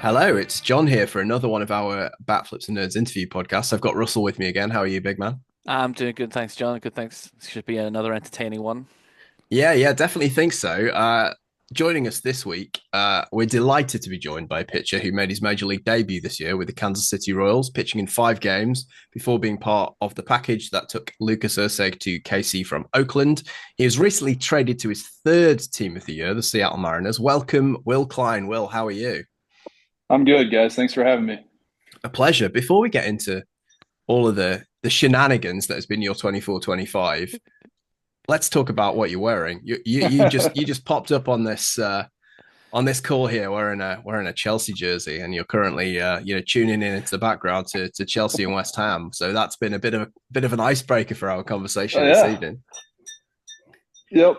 Hello, it's John here for another one of our Batflips and Nerds interview podcasts. I've got Russell with me again. How are you, big man? I'm doing good, thanks, John. Good, thanks. Should be another entertaining one. Yeah, definitely think so. Joining us this week, we're delighted to be joined by a pitcher who made his major league debut this year with the Kansas City Royals, pitching in 5 games before being part of the package that took Lucas Erceg to KC from Oakland. He was recently traded to his third team of the year, the Seattle Mariners. Welcome, Will Klein. Will, how are you? I'm good, guys. Thanks for having me. A pleasure. Before we get into all of the shenanigans that has been your 24-25, let's talk about what you're wearing. You just popped up on this call here wearing a Chelsea jersey, and you're currently tuning in into the background to Chelsea and West Ham. So that's been a bit of an icebreaker for our Oh conversation this yeah. evening. Yep.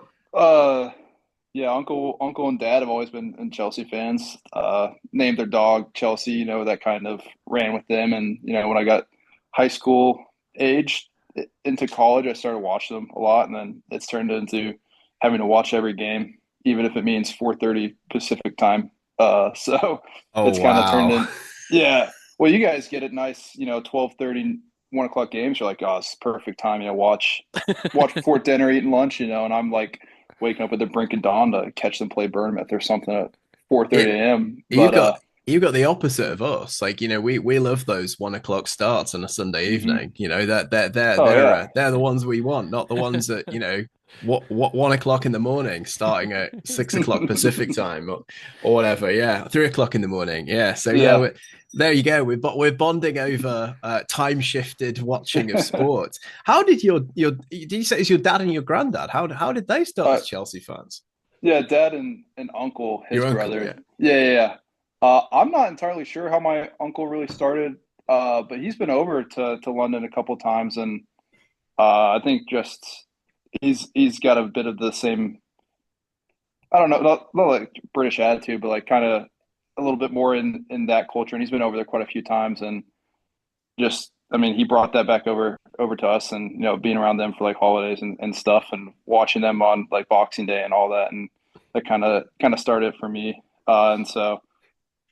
Yeah, Uncle and Dad have always been Chelsea fans. Named their dog Chelsea, that kind of ran with them. And, when I got high school age into college, I started watching them a lot, and then it's turned into having to watch every game, even if it means 4:30 Pacific time. So Oh it's kind of turned wow. in. Yeah. Well, you guys get it nice, 12:30, 1 o'clock games. You're like, oh, it's perfect time, watch before dinner, eating lunch, and I'm like waking up at the brink of dawn to catch them play Bournemouth or something at 4:30 It a.m. you But got you got the opposite of us. Like, we love those 1 o'clock starts on a Sunday mhm. evening. That they're Oh they're yeah, uh, they're the ones we want, not the ones that what 1 o'clock in the morning, starting at 6 o'clock Pacific time, or whatever. Yeah, 3 o'clock in the morning. Yeah. So yeah, yeah. there you go. We're bonding over time shifted watching of sport. How did your did you say it's your dad and your granddad? How did they start uh, as Chelsea fans? yeah, Dad and Uncle, Your his uncle, brother. yeah. Yeah. I'm not entirely sure how my uncle really started, but he's been over to London a couple times, and I think just he's got a bit of the same. I don't know, not like British attitude, but like kind of a little bit more in that culture. And he's been over there quite a few times, and just I mean, he brought that back over to us, and being around them for like holidays and stuff, and watching them on like Boxing Day and all that, and that kind of started for me. And so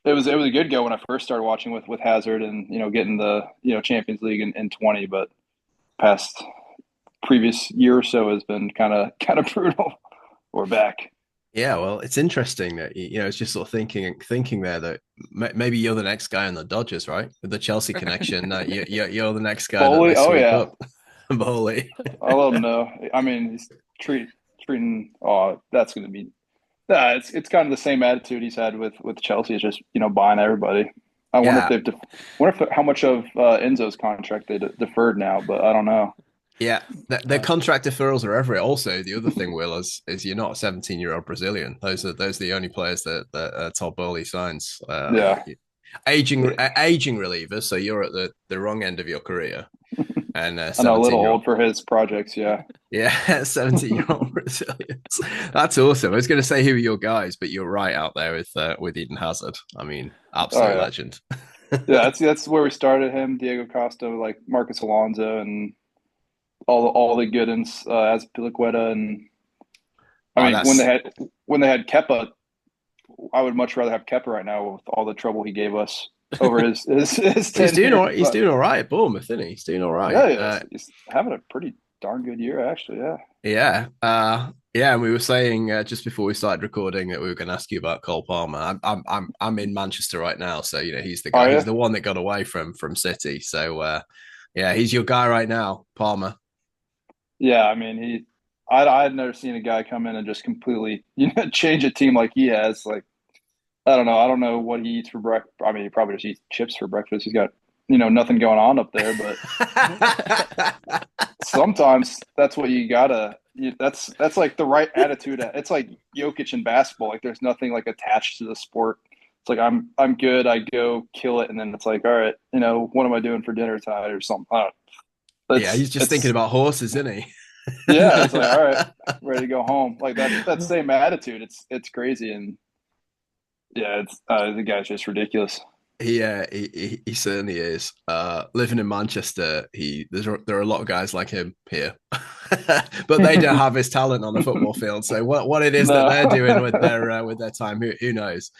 it was a good go when I first started watching with Hazard, and getting the Champions League in 20, but past previous year or so has been kind of brutal. We're back. Yeah, well, it's interesting that it's just sort of thinking there that maybe you're the next guy on the Dodgers, right? With the Chelsea connection, you're the next guy that they Foley, oh sweep yeah, up. Bowley. I'll let him know. I mean, he's treating. Oh, that's going to be. It's kind of the same attitude he's had with Chelsea. It's just buying everybody. I wonder if Yeah, they've. Wonder if how much of Enzo's contract they deferred now, but I don't know. yeah. The contract deferrals are everywhere. Also, the other thing, Will, is you're not a 17-year-old Brazilian. Those are the only players that Todd Bowley signs. Yeah, Aging relievers. So you're at the wrong end of your career, and I know a little 17-year-old. old for his projects. Yeah. Yeah, 17-year-old Brazilians. That's awesome. I was going to say who are your guys, but you're right out there with Eden Hazard. I mean, Oh absolute yeah. legend. Yeah, that's where we started him. Diego Costa, like Marcus Alonso, and all the good ones, as Piliqueta, and I Oh, mean that's when they had Kepa, I would much rather have Kepa right now with all the trouble he gave us over his he's doing all tenure. right. He's But doing all right at Bournemouth, isn't he? He's doing all right. yeah, he's having a pretty darn good year actually. Yeah. Yeah. And we were saying just before we started recording that we were going to ask you about Cole Palmer. I'm in Manchester right now, so he's the Oh guy. He's yeah. the one that got away from City. So yeah, he's your guy right now, Palmer. Yeah. I mean I had never seen a guy come in and just completely change a team like he has. Like I don't know. I don't know what he eats for breakfast. I mean, he probably just eats chips for breakfast. He's got nothing going on up there, but sometimes that's what you gotta. That's like the right attitude. It's like Jokic in basketball. Like there's nothing like attached to the sport. It's like I'm good. I go kill it, and then it's like, all right, what am I doing for dinner tonight or something? I don't know. Yeah, he's just thinking It's about horses, isn't he? yeah. It's like all right, ready to go home. Like that same attitude. It's crazy, and yeah, it's the guy's just ridiculous. he certainly is. Living in Manchester, there are a lot of guys like him here, but they don't have his talent on the football field. So what it is that they're doing No. with their time, who knows?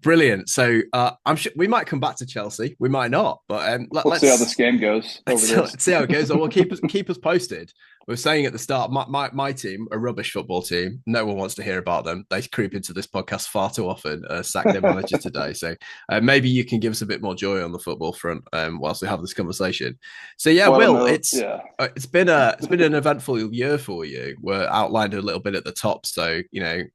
Brilliant. So I'm sure we might come back to Chelsea. We might not, but We'll see how this game goes over this. let's see how it goes. Well, keep us posted. We were saying at the start, my team, a rubbish football team. No one wants to hear about them. They creep into this podcast far too often. Sacked their manager today, so maybe you can give us a bit more joy on the football front whilst we have this conversation. So yeah, Well, Will, no, yeah. it's been an eventful year for you. We're outlined a little bit at the top. So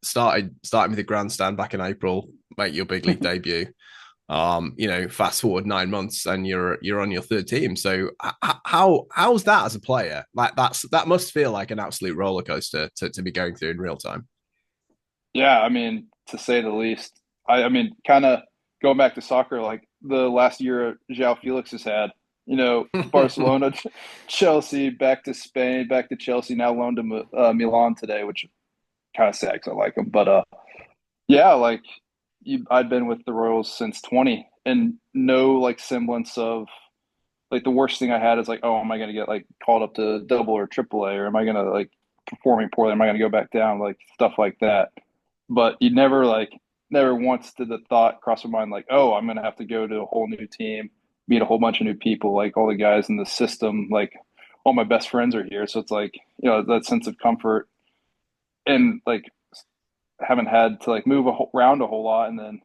starting with the grandstand back in April, make your big league debut. Fast forward 9 months and you're on your third team. So how's that as a player? Like that must feel like an absolute roller coaster to be going through in real time. Yeah, I mean, to say the least. I mean, kind of going back to soccer, like the last year João Felix has had, Barcelona, Chelsea, back to Spain, back to Chelsea, now loaned to Milan today, which kind of sad because I like him. But yeah, like I'd been with the Royals since 20 and no like semblance of like the worst thing I had is like, oh, am I going to get like called up to double or triple A or am I going to like performing poorly? Am I going to go back down? Like stuff like that. But you never once did the thought cross my mind like, oh, I'm going to have to go to a whole new team, meet a whole bunch of new people, like all the guys in the system, like all my best friends are here. So it's like, that sense of comfort and like haven't had to like move around a whole lot. And then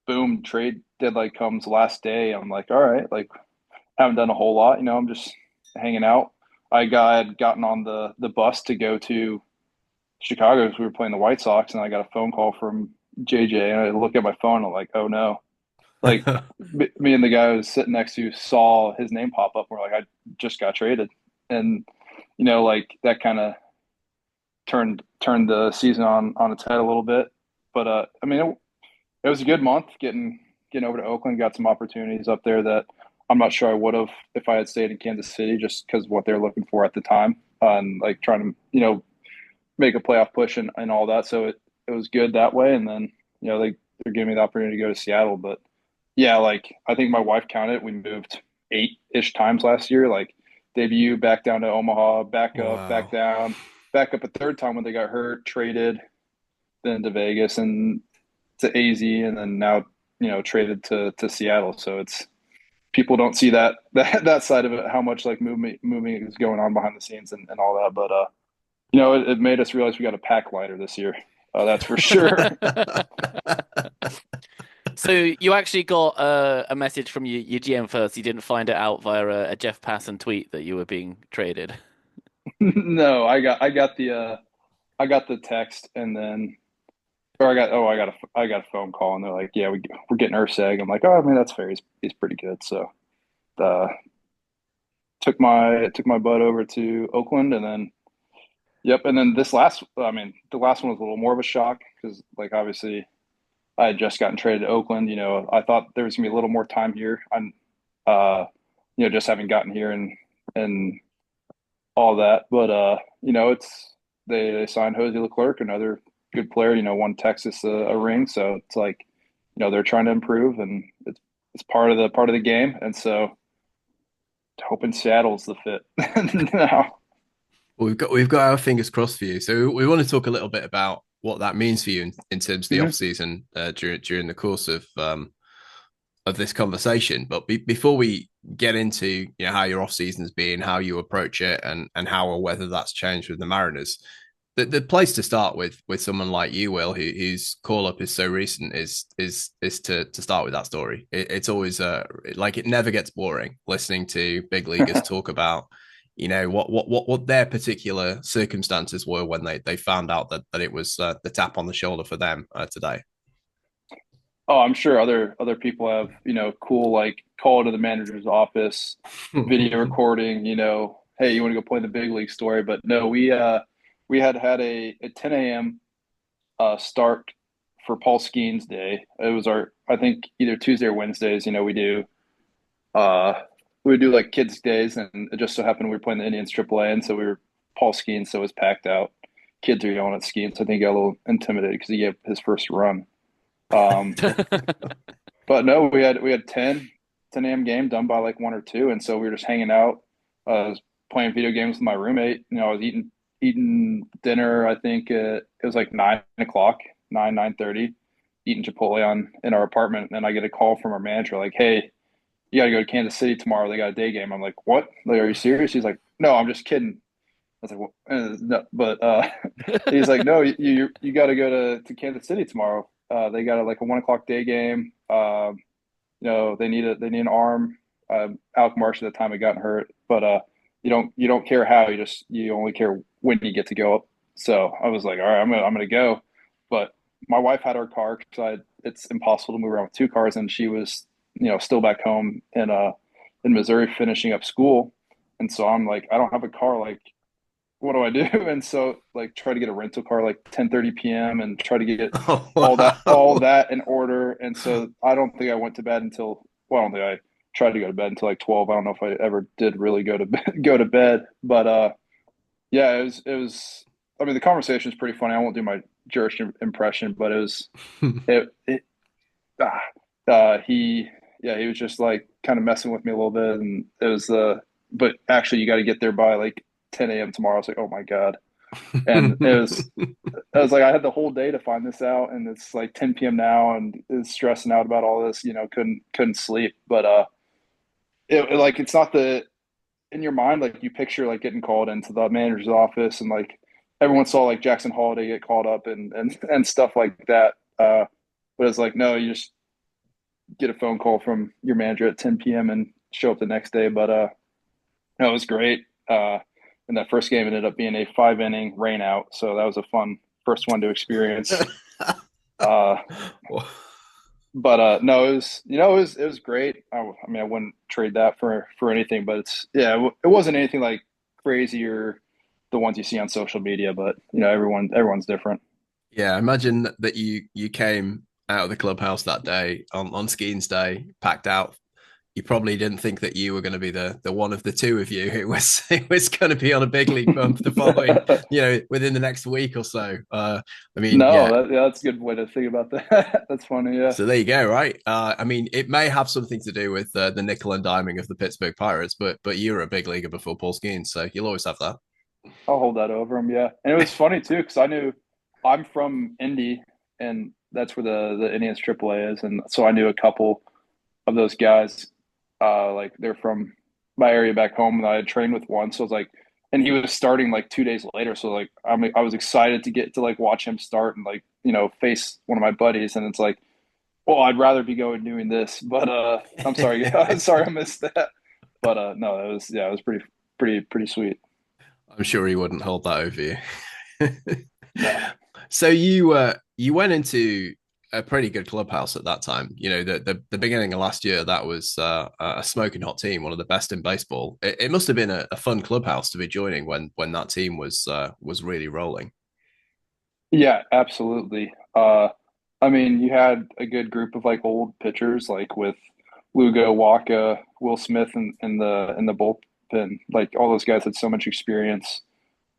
boom, trade deadline comes last day. I'm like, all right, like haven't done a whole lot. I'm just hanging out. Had gotten on the bus to go to Chicago because we were playing the White Sox, and I got a phone call from JJ, and I look at my phone, and I'm like, oh no. Like me and the guy who was sitting next to saw his name pop up. And we're like, I just got traded, and like that kind of turned the season on its head a little bit. But I mean, it was a good month getting over to Oakland. Got some opportunities up there that I'm not sure I would have if I had stayed in Kansas City, just because of what they're looking for at the time, and like trying to make a playoff push and all that. So it was good that way. And then they're giving me the opportunity to go to Seattle. But yeah, like I think my wife counted. We moved 8-ish times last year. Like debut, back down to Omaha, back up, back Wow. down, back up a third time when they got hurt, traded, then to Vegas and to AZ, and then now traded to Seattle. So it's people don't see that side of it, how much like moving is going on behind the scenes and all that. But it made us realize we got a pack lighter this year. That's for sure. So you actually got a message from your GM first. You didn't find it out via a Jeff Passan tweet that you were being traded. No, I got the text and then or I got a phone call and they're like, yeah, we're getting Urseg. I'm like, oh, I mean that's fair. He's pretty good. So uh, took my butt over to Oakland and then yep. And then the last one was a little more of a shock because like obviously I had just gotten traded to Oakland. I thought there was gonna be a little more time here. I'm just having gotten here and all that. But it's they signed Jose Leclerc, another good player. Won Texas a ring, so it's like they're trying to improve, and it's part of the game. And so hoping Seattle's the fit now. Well, we've got our fingers crossed for you. So we want to talk a little bit about what that means for you in terms of the off Mhm. season during the course of this conversation. But before we get into how your off season's been, how you approach it, and how or whether that's changed with the Mariners, the place to start with someone like you, Will, whose call up is so recent, is to start with that story. It's always like it never gets boring listening to big leaguers talk about what their particular circumstances were when they found out that it was the tap on the shoulder for them today. Oh, I'm sure other people have, cool like call to the manager's office, video recording, hey, you want to go play in the big league story. But no, we had a 10 a.m. Start for Paul Skeens Day. It was I think either Tuesday or Wednesdays, uh we would do like kids days and it just so happened we were playing the Indians AAA and so we were Paul Skeens, so it was packed out. Kids are yelling at Skeens. So I think he got a little intimidated because he gave his first run. Um but no, we had 10 a.m. game done by like 1 or 2, and so we were just hanging out. I was playing video games with my roommate. I was eating dinner. I think it was like 9 o'clock, 9:30. Eating Chipotle on in our apartment, and then I get a call from our manager like, "Hey, you got to go to Kansas City tomorrow. They got a day game." I'm like, "What? Like, are you serious?" He's like, "No, I'm just kidding." I was like, well, no, but he's like, "No, you got to go to Kansas City tomorrow. They got like a 1 o'clock day game. They need an arm. Alec Marsh at the time had gotten hurt, but you don't care how, you only care when you get to go up." So I was like, "All right, I'm gonna go," but my wife had her car because it's impossible to move around with 2 cars, and she was still back home in Missouri finishing up school, and so I'm like, I don't have a car, like what do I do? And so like try to get a rental car like 10:30 p.m. and try to get Oh all wow. that in order. And so I don't think I went to bed until well, I don't think I tried to go to bed until like 12. I don't know if I ever did really go to bed, go to bed. But yeah, it was I mean the conversation is pretty funny. I won't do my Jewish impression, but it he yeah, he was just like kind of messing with me a little bit, and it was but actually you got to get there by like 10 a.m. tomorrow. I was like, oh my God. And I was like, I had the whole day to find this out, and it's like 10 p.m. now, and is stressing out about all this. Couldn't sleep, but like it's not the in your mind like you picture like getting called into the manager's office, and like everyone saw like Jackson Holiday get called up and stuff like that. But it's like no, you just get a phone call from your manager at 10 p.m. and show up the next day. But no, it was great. And that first game ended up being a 5 inning rain out, so that was a fun first one to experience. Uh, but no, it was great. I mean, I wouldn't trade that for anything. But it wasn't anything like crazy or the ones you see on social media. But everyone's different. Yeah, imagine that you came out of the clubhouse that day on Skeens Day, packed out. You probably didn't think that you were going to be the one of the two of you. It was going to be on a big league bump the following, within the next week or so. I mean, No, yeah. yeah, that's a good way to think about that. That's funny. Yeah. So there you go, right? I mean, it may have something to do with the nickel and diming of the Pittsburgh Pirates, but you were a big leaguer before Paul Skeens, so you'll always have that. I'll hold that over him. Yeah, and it was funny too because I knew I'm from Indy, and that's where the Indians AAA is, and so I knew a couple of those guys. Like they're from my area back home, and I had trained with one. So I was like, and he was starting like 2 days later. So like I was excited to get to like watch him start and like face one of my buddies, and it's like, well, I'd rather be going doing this, but I'm sorry, I'm sorry I missed that. But no, it was pretty sweet. I'm sure he wouldn't hold that over you. No. So you went into a pretty good clubhouse at that time. The beginning of last year, that was a smoking hot team, one of the best in baseball. It must have been a fun clubhouse to be joining when that team was really rolling. Yeah, absolutely. I mean, you had a good group of like old pitchers, like with Lugo, Waka, Will Smith, in the bullpen. Like all those guys had so much experience.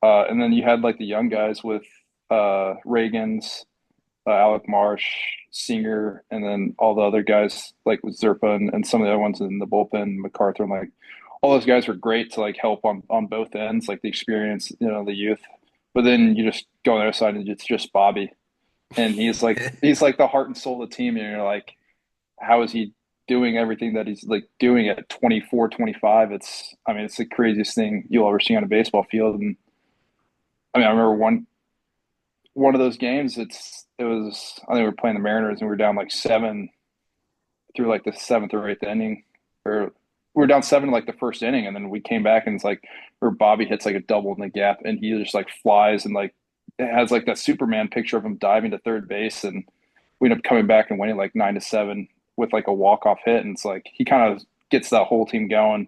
And then you had like the young guys with Reagan's, Alec Marsh, Singer, and then all the other guys like with Zerpa and some of the other ones in the bullpen, MacArthur, and like all those guys were great to like help on both ends, like the experience, the youth. But then you just go on the other side and it's just Bobby, and he's like the heart and soul of the team, and you're like, how is he doing everything that he's like doing at 24, 25? I mean, it's the craziest thing you'll ever see on a baseball field. And I mean, I remember one of those games. It was I think we were playing the Mariners and we were down like seven through like the seventh or eighth inning, or we were down seven like the first inning, and then we came back and it's like where Bobby hits like a double in the gap, and he just like flies and like it has like that Superman picture of him diving to third base, and we end up coming back and winning like 9-7 with like a walk off hit, and it's like he kind of gets that whole team going,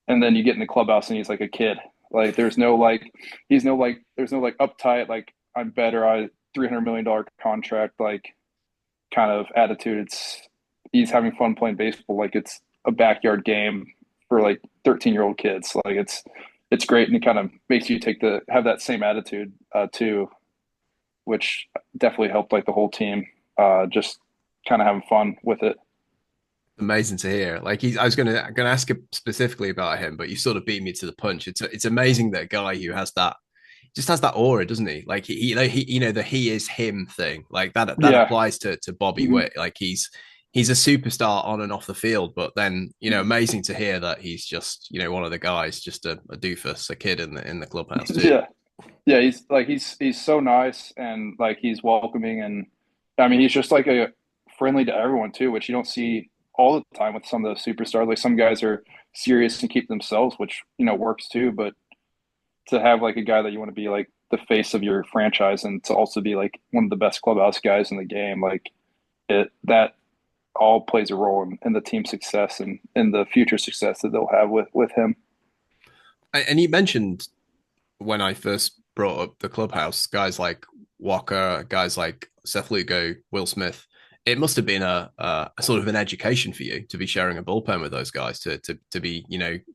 and then you get in the clubhouse and he's like a kid. Like there's no like uptight like I'm better, I $300 million contract like kind of attitude. He's having fun playing baseball like it's a backyard game for like 13-year-old kids. Like it's great, and it kind of makes you have that same attitude too, which definitely helped like the whole team just kind of having fun with it. Amazing to hear. Like I was gonna ask specifically about him, but you sort of beat me to the punch. It's amazing that a guy who has that just has that aura, doesn't he? Like he you know the he is him thing. Like that Yeah. applies to Bobby Mhm. Witt. Like he's a superstar on and off the field, but then amazing to hear that he's just one of the guys, just a doofus, a kid in the clubhouse too. Yeah. Yeah, he's so nice and like he's welcoming and I mean he's just like a friendly to everyone too, which you don't see all the time with some of the superstars. Like some guys are serious and keep themselves, which works too. But to have like a guy that you want to be like the face of your franchise and to also be like one of the best clubhouse guys in the game, like it that all plays a role in the team success and in the future success that they'll have with him. And you mentioned when I first brought up the clubhouse, guys like Walker, guys like Seth Lugo, Will Smith. It must have been a sort of an education for you to be sharing a bullpen with those guys, to be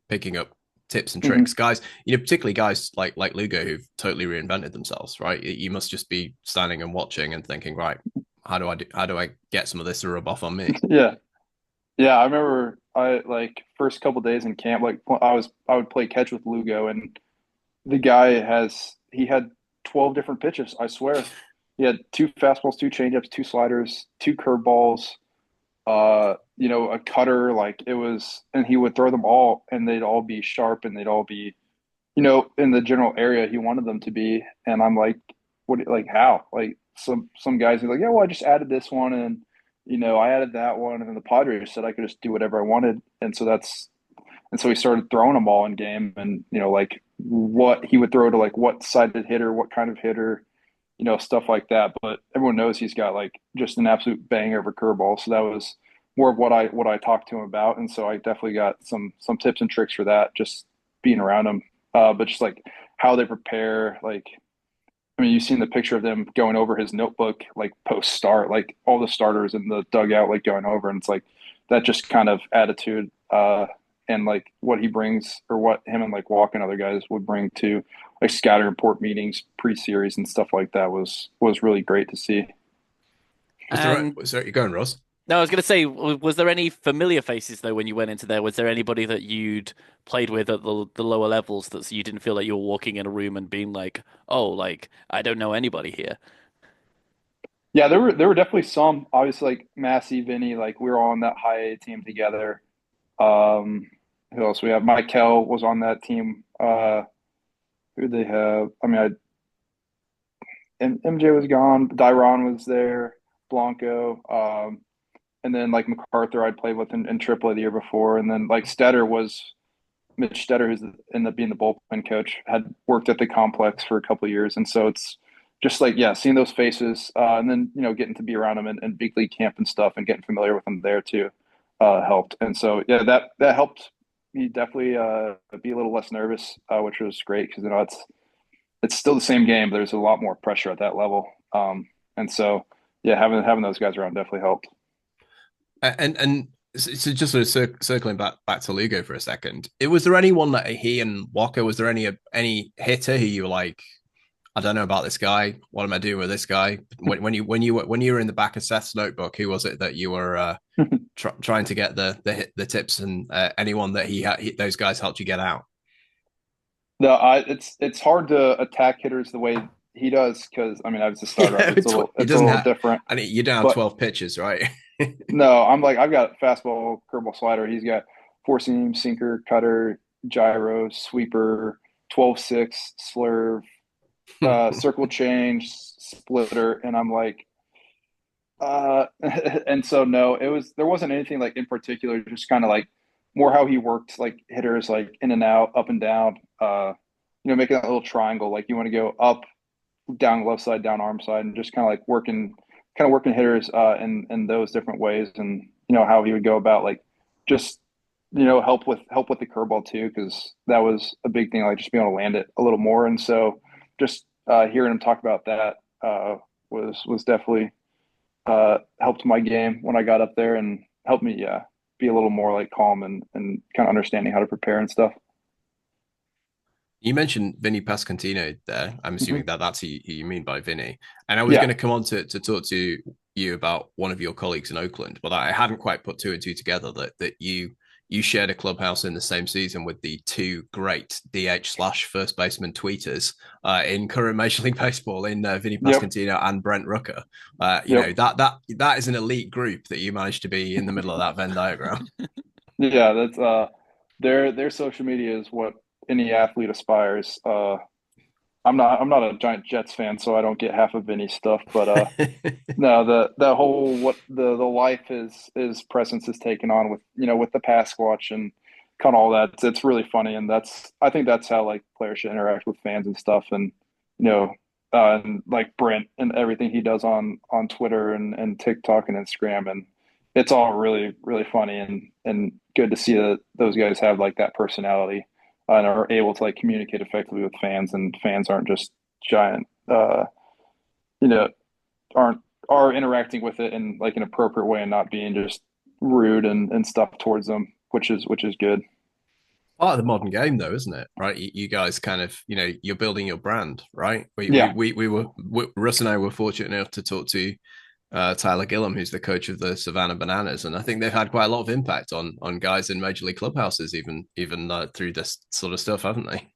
picking up tips and tricks, Mm-hmm. guys. Particularly guys like Lugo who've totally reinvented themselves, right? You must just be standing and watching and thinking, right, how do I get some of this to rub off on me? Yeah. Yeah, I remember I like first couple days in camp, like I would play catch with Lugo, and the guy he had 12 different pitches. I swear, he had two fastballs, two changeups, two sliders, two curveballs, a cutter. Like it was, and he would throw them all, and they'd all be sharp, and they'd all be in the general area he wanted them to be. And I'm like, what, like how? Like some guys are like, yeah, well, I just added this one and I added that one. And then the Padres said I could just do whatever I wanted. And so he started throwing them all in game and, like what he would throw to like what sided hitter, what kind of hitter, stuff like that. But everyone knows he's got like just an absolute banger of a curveball. So that was more of what I talked to him about. And so I definitely got some tips and tricks for that, just being around him. But just like how they prepare, like I mean, you've seen the picture of them going over his notebook, like post start, like all the starters in the dugout, like going over, and it's like that just kind of attitude, and like what he brings, or what him and like Walk and other guys would bring to like scatter report meetings, pre-series, and stuff like that was really great to see. And Was there you going, Ross? no, I was going to say, was there any familiar faces though when you went into there? Was there anybody that you'd played with at the lower levels that you didn't feel like you were walking in a room and being like, oh, like I don't know anybody here? Yeah, there were definitely some. Obviously, like Massey, Vinny, like we were all on that high A team together. Um, who else we have? Michael was on that team. Who they have? I mean, MJ was gone. Dyron was there. Blanco. And then like MacArthur, I'd played with in AAA the year before, and then like Stetter was Mitch Stetter, who's ended up being the bullpen coach, had worked at the complex for a couple of years, and so it's just like yeah, seeing those faces, and then getting to be around them in big league camp and stuff, and getting familiar with them there too, helped. And so yeah, that helped me definitely be a little less nervous, which was great because it's still the same game, but there's a lot more pressure at that level, and so yeah, having those guys around definitely helped. And so just sort of circling back to Lugo for a second, was there anyone that he and Walker, was there any hitter who you were like, I don't know about this guy, what am I doing with this guy? When you were in the back of Seth's notebook, who was it that you were trying to get the tips, and anyone that those guys helped you get out? No, it's hard to attack hitters the way he does because I mean I was a starter up. Yeah, it It's a doesn't little have. different. I mean, you're down But 12 pitches, right? no, I'm like I've got fastball, curveball, slider. He's got four seam, sinker, cutter, gyro, sweeper, 12-6, slurve, circle change, splitter, and I'm like and so no, there wasn't anything like in particular, just kind of like more how he worked like hitters like in and out, up and down, making that little triangle. Like you want to go up, down left side, down arm side, and just kind of working hitters in those different ways, and how he would go about like just help with the curveball too, because that was a big thing, like just being able to land it a little more. And so just hearing him talk about that was definitely helped my game when I got up there and helped me be a little more like calm and kind of understanding how to prepare and stuff. You mentioned Vinny Pascantino there. I'm assuming Mhm. that that's who you mean by Vinny. And I was going Yeah. to come on to talk to you about one of your colleagues in Oakland, but I hadn't quite put two and two together that you shared a clubhouse in the same season with the two great DH slash first baseman tweeters in current Major League Baseball in Vinny Yep. Pascantino and Brent Rooker. Yep. That is an elite group that you managed to be in the middle of that Venn diagram. Yeah, that's their social media is what any athlete aspires. I'm not a giant Jets fan, so I don't get half of any stuff, but no, the whole what the life his presence has taken on with with the pass watch and kind of all that. It's really funny, and I think that's how like players should interact with fans and stuff, and you know, and like Brent and everything he does on Twitter and TikTok and Instagram, and it's all really funny and good to see that those guys have like that personality and are able to like communicate effectively with fans, and fans aren't just giant, you know, aren't are interacting with it in like an appropriate way and not being just rude and stuff towards them, which is good. Part of the modern game, though, isn't it? Right? You guys kind of, you're building your brand, right? Yeah, Russ and I were fortunate enough to talk to Tyler Gillum, who's the coach of the Savannah Bananas, and I think they've had quite a lot of impact on guys in major league clubhouses, even through this sort of stuff, haven't they?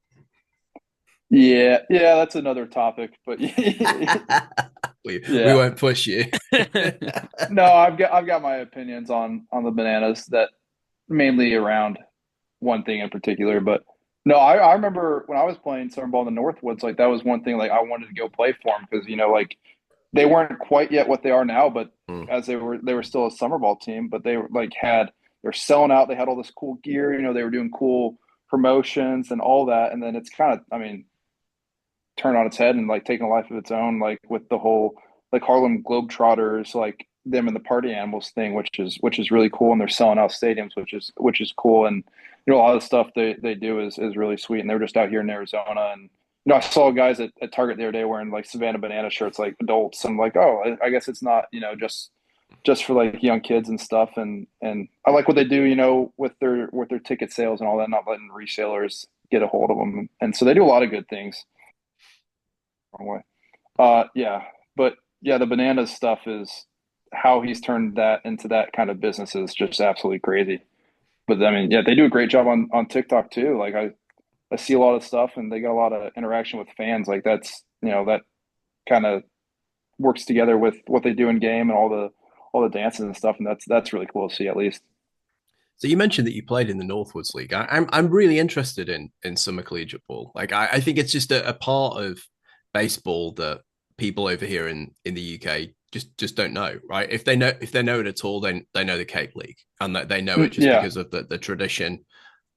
yeah, that's another topic, but We yeah. won't push you. No, I've got my opinions on the bananas that mainly around one thing in particular, but no, I remember when I was playing summer ball in the Northwoods, like that was one thing like I wanted to go play for them because like they weren't quite yet what they are now, but Mm. as they were still a summer ball team, but they were like they're selling out. They had all this cool gear, they were doing cool promotions and all that, and then it's kind of, I mean, turned on its head and like taking a life of its own, like with the whole like Harlem Globetrotters, like them and the Party Animals thing, which is really cool, and they're selling out stadiums, which is cool, and a lot of the stuff they do is really sweet, and they were just out here in Arizona, and I saw guys at Target the other day wearing like Savannah Banana shirts, like adults. I'm like, oh, I guess it's not just for like young kids and stuff, and I like what they do, with their ticket sales and all that, not letting resellers get a hold of them, and so they do a lot of good things. Wrong way. Yeah, but yeah, the bananas stuff is how he's turned that into that kind of business is just absolutely crazy. But I mean, yeah, they do a great job on TikTok too. Like I see a lot of stuff, and they got a lot of interaction with fans. Like that kind of works together with what they do in game and all the dances and stuff, and that's really cool to see at least. So you mentioned that you played in the Northwoods League. I'm really interested in summer collegiate ball. Like I think it's just a part of baseball that people over here in the UK just don't know, right? If they know it at all, then they know the Cape League, and that they know it just Yeah, because of the tradition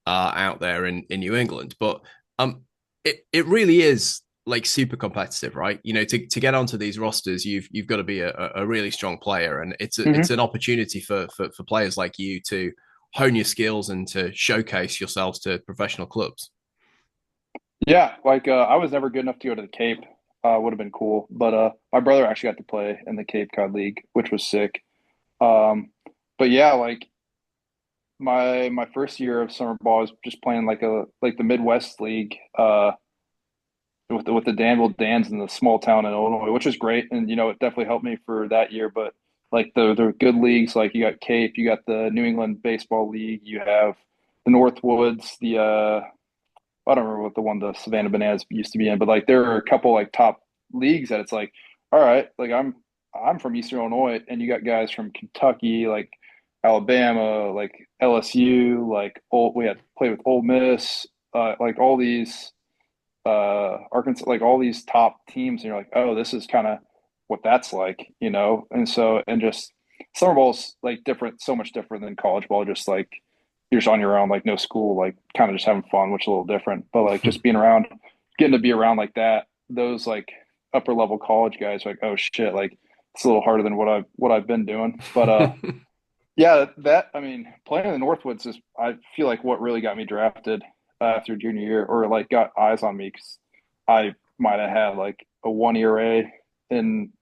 out there in New England. But it really is like super competitive, right? To get onto these rosters, you've got to be a really strong player, and it's hmm an opportunity for players like you to hone your skills and to showcase yourselves to professional clubs. yeah. Like I was never good enough to go to the Cape. Would have been cool, but my brother actually got to play in the Cape Cod League, which was sick. Um, but yeah, like my first year of summer ball, I was just playing like the Midwest League with the Danville Dans in the small town in Illinois, which was great, and it definitely helped me for that year. But like the good leagues, like you got Cape, you got the New England Baseball League, you have the Northwoods, the I don't remember what the one the Savannah Bananas used to be in, but like there are a couple like top leagues that it's like, all right, like I'm from Eastern Illinois, and you got guys from Kentucky, like Alabama, like LSU, like we had played with Ole Miss, like all these Arkansas, like all these top teams, and you're like, oh, this is kind of what that's like, and so and just summer ball's like different, so much different than college ball, just like you're just on your own, like no school, like kind of just having fun, which is a little different. But like just being around, getting to be around like that, those like upper level college guys, are like, oh shit, like it's a little harder than what I've been doing. But yeah, that I mean, playing in the Northwoods is I feel like what really got me drafted after junior year, or like got eyes on me because I might have had like a 1 ERA in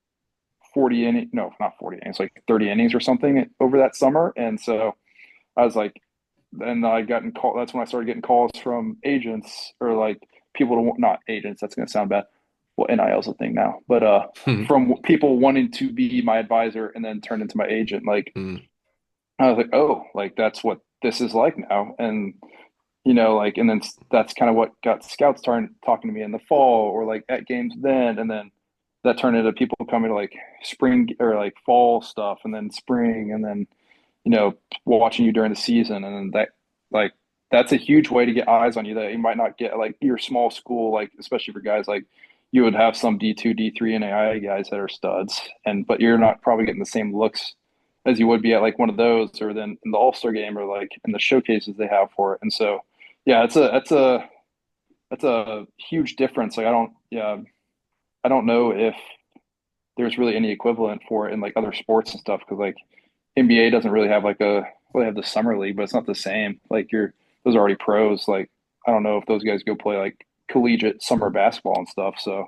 40 innings, no, not 40 innings, like 30 innings or something over that summer, and so I was like, then I got in call. That's when I started getting calls from agents or like people to not agents. That's going to sound bad. Well, NIL is a thing now, but Hmm. from people wanting to be my advisor and then turn into my agent, like Hmm. I was like, oh, like that's what this is like now, and like, and then that's kind of what got scouts started talking to me in the fall or like at games then, and then that turned into people coming to like spring or like fall stuff, and then spring, and then you know, watching you during the season, and then like that's a huge way to get eyes on you that you might not get like your small school, like especially for guys like you would have some D2, D3 and AI guys that are studs, and but you're not probably getting the same looks as you would be at like one of those, or then in the All-Star game, or like in the showcases they have for it. And so yeah, it's a huge difference. Like I don't know if there's really any equivalent for it in like other sports and stuff, because like NBA doesn't really have like a well, they have the summer league, but it's not the same. Like those are already pros. Like I don't know if those guys go play like collegiate summer basketball and stuff. So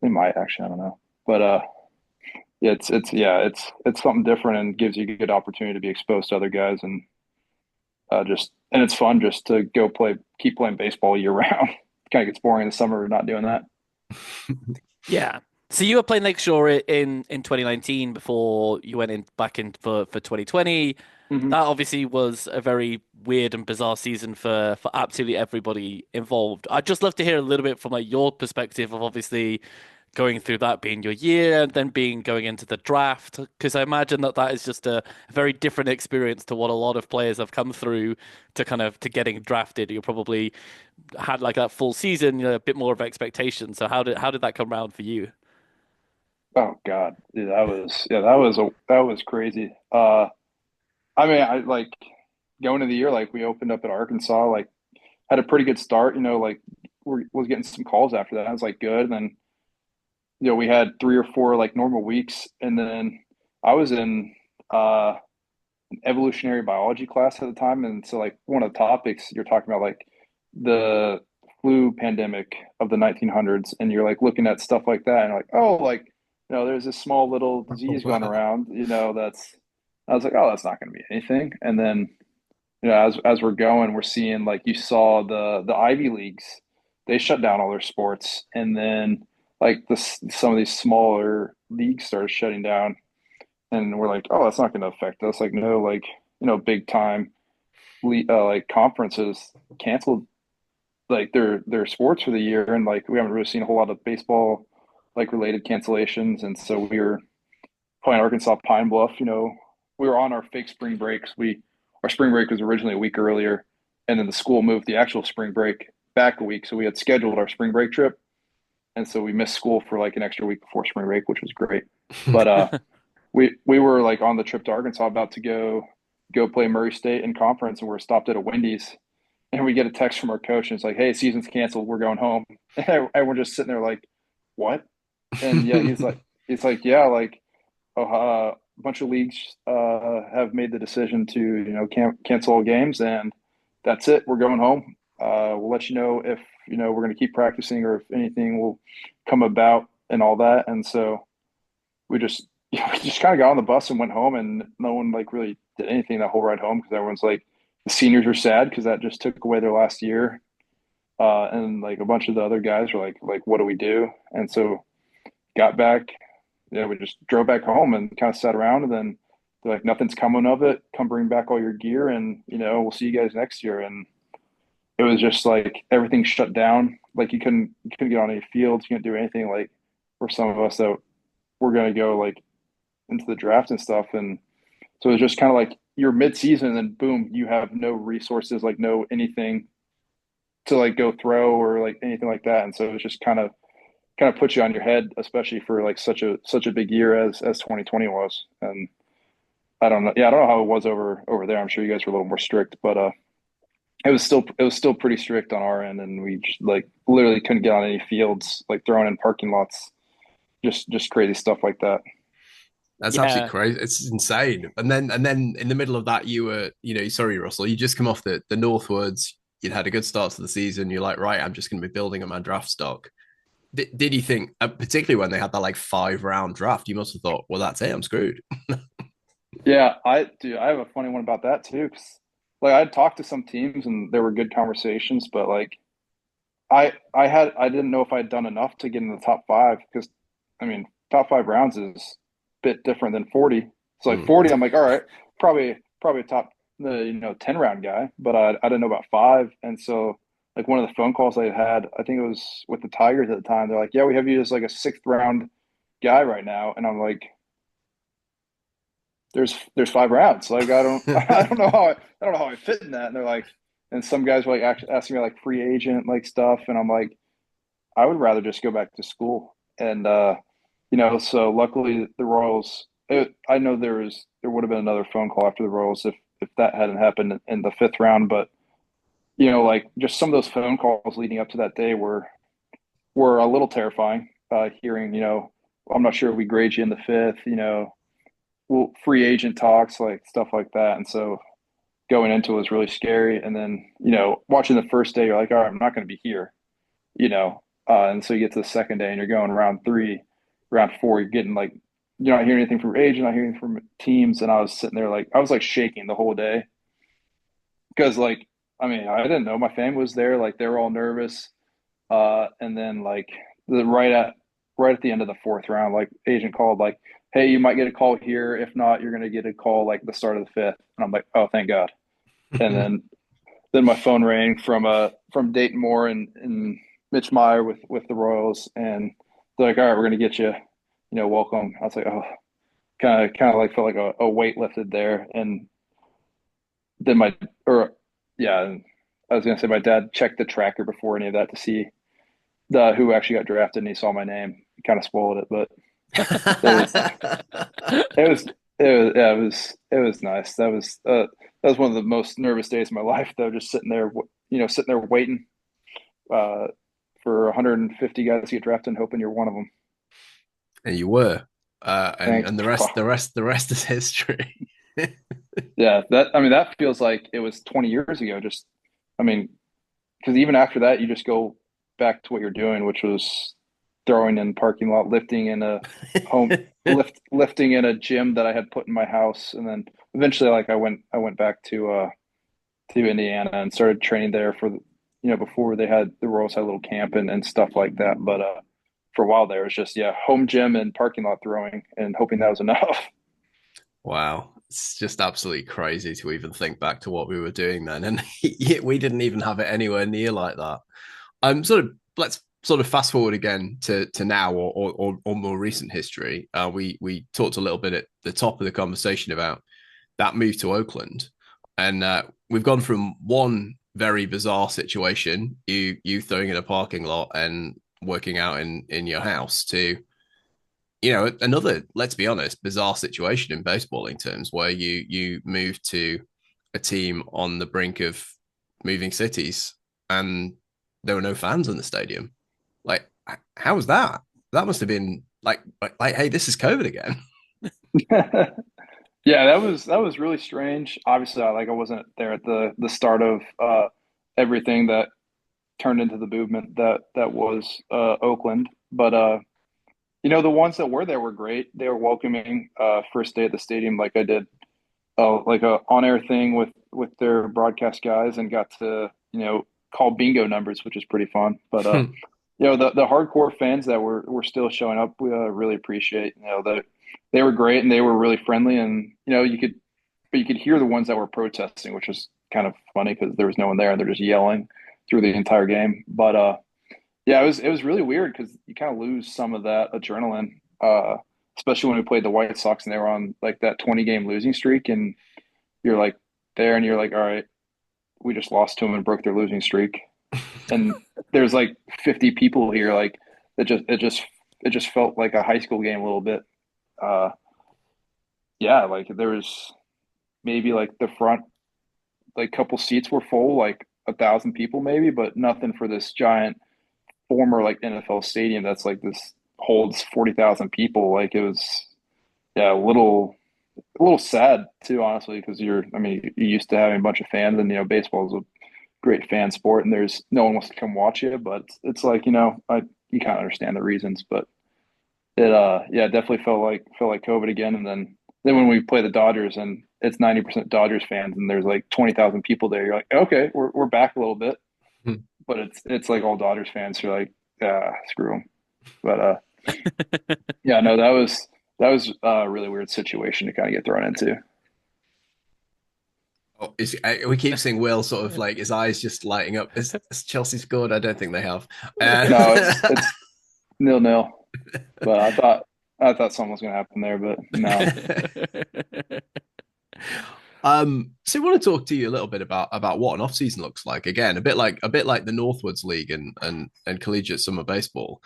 they might actually, I don't know. But yeah, it's something different and gives you a good opportunity to be exposed to other guys, and just and it's fun just to go keep playing baseball year round. Kind of gets boring in the summer not doing that. Yeah. So you were playing Lakeshore in 2019 before you went in back in for 2020. Hmm. That obviously was a very weird and bizarre season for absolutely everybody involved. I'd just love to hear a little bit from like your perspective of obviously going through that being your year and then being going into the draft, because I imagine that that is just a very different experience to what a lot of players have come through to kind of to getting drafted. You probably had like that full season, a bit more of expectation. So how did that come around for you? Oh God, dude, that was crazy. I mean, I like going into the year, like we opened up at Arkansas, like had a pretty good start, like was getting some calls after that. I was like good. And then, we had 3 or 4 like normal weeks. And then I was in an evolutionary biology class at the time. And so like one of the topics you're talking about, like the flu pandemic of the 1900s. And you're like looking at stuff like that and like, oh, like, there's this small little Oh, disease going wow. around, I was like, oh, that's not going to be anything. And then as we're going, we're seeing like you saw the Ivy Leagues, they shut down all their sports, and then like some of these smaller leagues started shutting down, and we're like, oh, that's not going to affect us. Like no, like big time like conferences canceled like their sports for the year, and like we haven't really seen a whole lot of baseball like related cancellations, and so we were playing Arkansas Pine Bluff. We were on our fake spring breaks. Our spring break was originally a week earlier, and then the school moved the actual spring break back a week. So we had scheduled our spring break trip, and so we missed school for like an extra week before spring break, which was great. But we were like on the trip to Arkansas, about to go play Murray State in conference, and we're stopped at a Wendy's, and we get a text from our coach, and it's like, "Hey, season's canceled. We're going home." And we're just sitting there like, "What?" And yeah, he's like, "Yeah, like." A bunch of leagues have made the decision to cancel all games, and that's it. We're going home. We'll let you know if we're going to keep practicing or if anything will come about and all that. And so we just we just kind of got on the bus and went home, and no one like really did anything that whole ride home, because everyone's like the seniors are sad because that just took away their last year, and like a bunch of the other guys were like what do we do? And so got back, we just drove back home and kind of sat around, and then they're like, nothing's coming of it. Come bring back all your gear, and we'll see you guys next year. And it was just like everything shut down. Like you couldn't get on any fields, you couldn't do anything. Like for some of us that were gonna go like into the draft and stuff, and so it was just kind of like you're mid-season, and then boom, you have no resources, like no anything to like go throw or like anything like that. And so it was just kind of puts you on your head, especially for like such a big year as 2020 was. And I don't know. Yeah, I don't know how it was over there. I'm sure you guys were a little more strict, but it was still pretty strict on our end, and we just like literally couldn't get on any fields, like thrown in parking lots, just crazy stuff like that. That's absolutely Yeah. crazy. It's insane. And then in the middle of that, you were, sorry, Russell, you just come off the Northwoods. You'd had a good start to the season. You're like, right, I'm just going to be building up my draft stock. Did you think, particularly when they had that like 5 round draft, you must have thought, well, that's it, I'm screwed. Yeah, I have a funny one about that too. 'Cause, like I'd talked to some teams and there were good conversations, but like I didn't know if I'd done enough to get in the top five because I mean top five rounds is a bit different than 40. So like Mm. 40, I'm like, all right, probably a top the 10 round guy, but I didn't know about five. And so like one of the phone calls I had, I think it was with the Tigers at the time, they're like, yeah, we have you as like a sixth round guy right now. And I'm like, there's five rounds. Like I don't know I don't know how I fit in that. And they're like, and some guys were like actually asking me like free agent like stuff, and I'm like, I would rather just go back to school. And so luckily the Royals. I know there would have been another phone call after the Royals if that hadn't happened in the fifth round. But like just some of those phone calls leading up to that day were a little terrifying. Hearing, I'm not sure if we grade you in the fifth. Well, free agent talks, like stuff like that. And so going into it was really scary. And then watching the first day, you're like, all right, I'm not going to be here. And so you get to the second day and you're going round three, round four, you're getting like, you're not hearing anything from agent, not hearing from teams. And I was sitting there like, I was like shaking the whole day because like, I mean, I didn't know my family was there. Like they were all nervous. And then like right at the end of the fourth round, like agent called like, hey, you might get a call here. If not, you're going to get a call like the start of the fifth. And I'm like, oh, thank God. And then my phone rang from Dayton Moore and Mitch Meyer with the Royals, and they're like, all right, we're gonna get you, welcome. I was like, oh, kind of like felt like a weight lifted there, and then yeah, I was gonna say my dad checked the tracker before any of that to see the who actually got drafted, and he saw my name. He kind of spoiled it, but it was it was yeah, it was nice. That was one of the most nervous days of my life, though. Just sitting there, sitting there waiting uh, for 150 guys to get drafted and hoping you're one of them. And you were, and Thanks. and the rest is history. Yeah, that feels like it was 20 years ago. Just, I mean, because even after that, you just go back to what you're doing, which was throwing in parking lot, lifting in a home lifting in a gym that I had put in my house, and then eventually, like I went back to Indiana and started training there for before the Royals had a little camp and stuff like that. But for a while there, it was just home gym and parking lot throwing and hoping that was enough. Wow. It's just absolutely crazy to even think back to what we were doing then. And we didn't even have it anywhere near like that. Let's sort of fast forward again to now or more recent history. We talked a little bit at the top of the conversation about that move to Oakland. And we've gone from one very bizarre situation, you throwing in a parking lot and working out in your house, to another, let's be honest, bizarre situation in baseballing terms, where you move to a team on the brink of moving cities and there were no fans in the stadium. Like, how was that? That must have been like hey, this is COVID again. Yeah, that was really strange. Obviously, I wasn't there at the start of everything that turned into the movement that was Oakland, but the ones that were there were great. They were welcoming. First day at the stadium, like I did, like a on air thing with their broadcast guys, and got to call bingo numbers, which is pretty fun. But the hardcore fans that were still showing up, we really appreciate. They were great and they were really friendly, and you could hear the ones that were protesting, which was kind of funny because there was no one there and they're just yelling through the entire game. But yeah, it was really weird because you kind of lose some of that adrenaline, especially when we played the White Sox and they were on like that 20 game losing streak, and you're like there and you're like, all right, we just lost to them and broke their losing streak, and there's like 50 people here, like it just felt like a high school game a little bit. Uh, yeah, like there was maybe like the front like couple seats were full, like 1,000 people maybe, but nothing for this giant former like NFL stadium that's like this holds 40,000 people. Like it was, yeah, a little sad too, honestly, because I mean, you're used to having a bunch of fans, and baseball is a great fan sport, and there's no one wants to come watch you, but it's like you kind of understand the reasons, but it yeah, definitely felt like COVID again, and then when we play the Dodgers and it's 90% Dodgers fans and there's like 20,000 people there, you're like, okay, we're back a little bit. but it's like all Dodgers fans who are like, yeah, screw them. But yeah, no, that was a really weird situation to kind of get thrown into. Oh, we keep seeing Will sort of like his eyes just lighting up. Is Chelsea scored? I don't think they have. No, it's 0-0. But I thought something was gonna happen there, but no. So I want to talk to you a little bit about what an off season looks like. Again, a bit like the Northwoods League and collegiate summer baseball.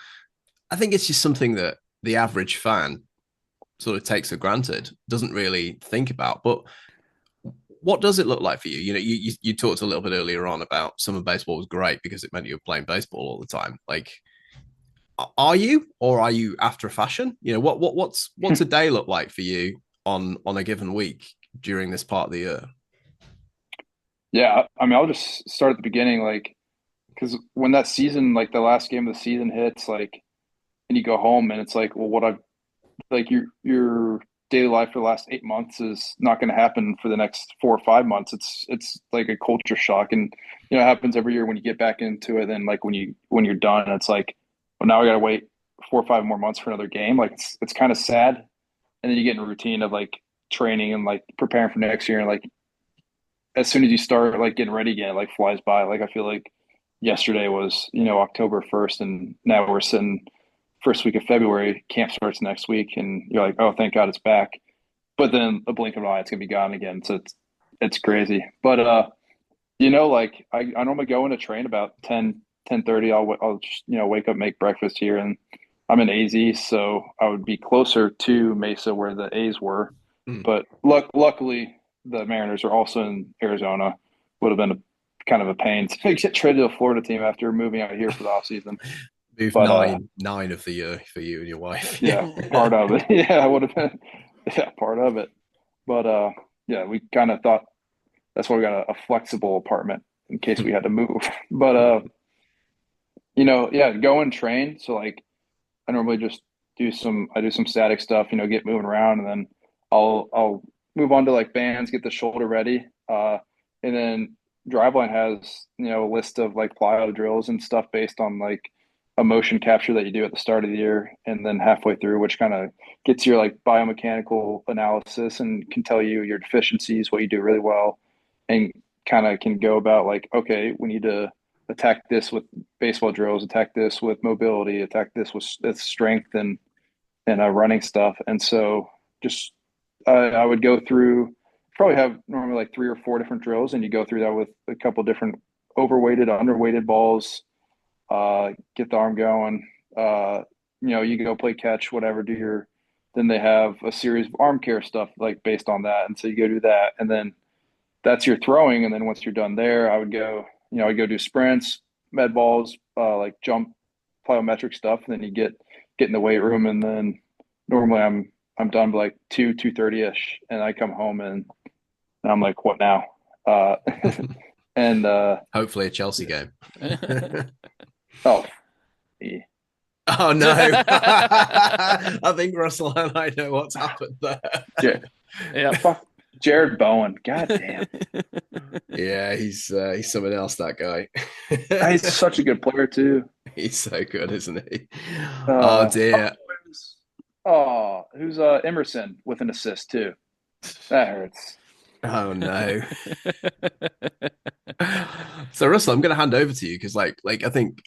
I think it's just something that the average fan sort of takes for granted, doesn't really think about. But what does it look like for you? You know, you talked a little bit earlier on about summer baseball was great because it meant you were playing baseball all the time. Like, are you, or are you after a fashion? You know, what's a day look like for you on a given week during this part of the year? Yeah, I mean, I'll just start at the beginning, like, because when that season, like the last game of the season hits, like, and you go home and it's like, well, what I've like your daily life for the last 8 months is not going to happen for the next 4 or 5 months. It's like a culture shock, and it happens every year when you get back into it. Then like when you're done, it's like, well, now I got to wait 4 or 5 more months for another game. Like it's kind of sad, and then you get in a routine of like training and like preparing for next year, and like as soon as you start like getting ready again, it like flies by. Like I feel like yesterday was October 1st, and now we're sitting first week of February. Camp starts next week, and you're like, oh, thank God it's back. But then a blink of an eye, it's gonna be gone again. So it's crazy. But like I normally go into train about 10:30. I'll just wake up, make breakfast here, and I'm in AZ, so I would be closer to Mesa where the A's were. Mm. But luckily, the Mariners are also in Arizona. Would have been kind of a pain to get traded to a Florida team after moving out here for the offseason. Move But nine of the year for you and your wife. yeah, part of it. Yeah, I would have been part of it. But yeah, we kind of thought that's why we got a flexible apartment in case we had to move. But yeah, go and train. So like I normally just do some static stuff, get moving around, and then I'll move on to like bands, get the shoulder ready. And then Driveline has, a list of like plyo drills and stuff based on like a motion capture that you do at the start of the year and then halfway through, which kind of gets your like biomechanical analysis and can tell you your deficiencies, what you do really well, and kind of can go about like, okay, we need to attack this with baseball drills, attack this with mobility, attack this with strength and running stuff. And so just I would go through, probably have normally like 3 or 4 different drills, and you go through that with a couple different overweighted, underweighted balls, get the arm going. You go play catch, whatever, then they have a series of arm care stuff like based on that. And so you go do that. And then that's your throwing. And then once you're done there, I'd go do sprints, med balls, like jump, plyometric stuff. And then you get in the weight room. And then normally I'm done by like 2:30 ish. And I come home and I'm like, what now? And Hopefully a Chelsea game. oh, yeah. Oh no! I think Russell and I know what's happened there. Yeah. Fuck Jared Bowen. God damn. Yeah, he's someone else. That guy. He's such a good player too. He's so good, isn't he? Oh dear. Who's Emerson with an assist too? That hurts. Oh no. So Russell, I'm going to hand over to you because I think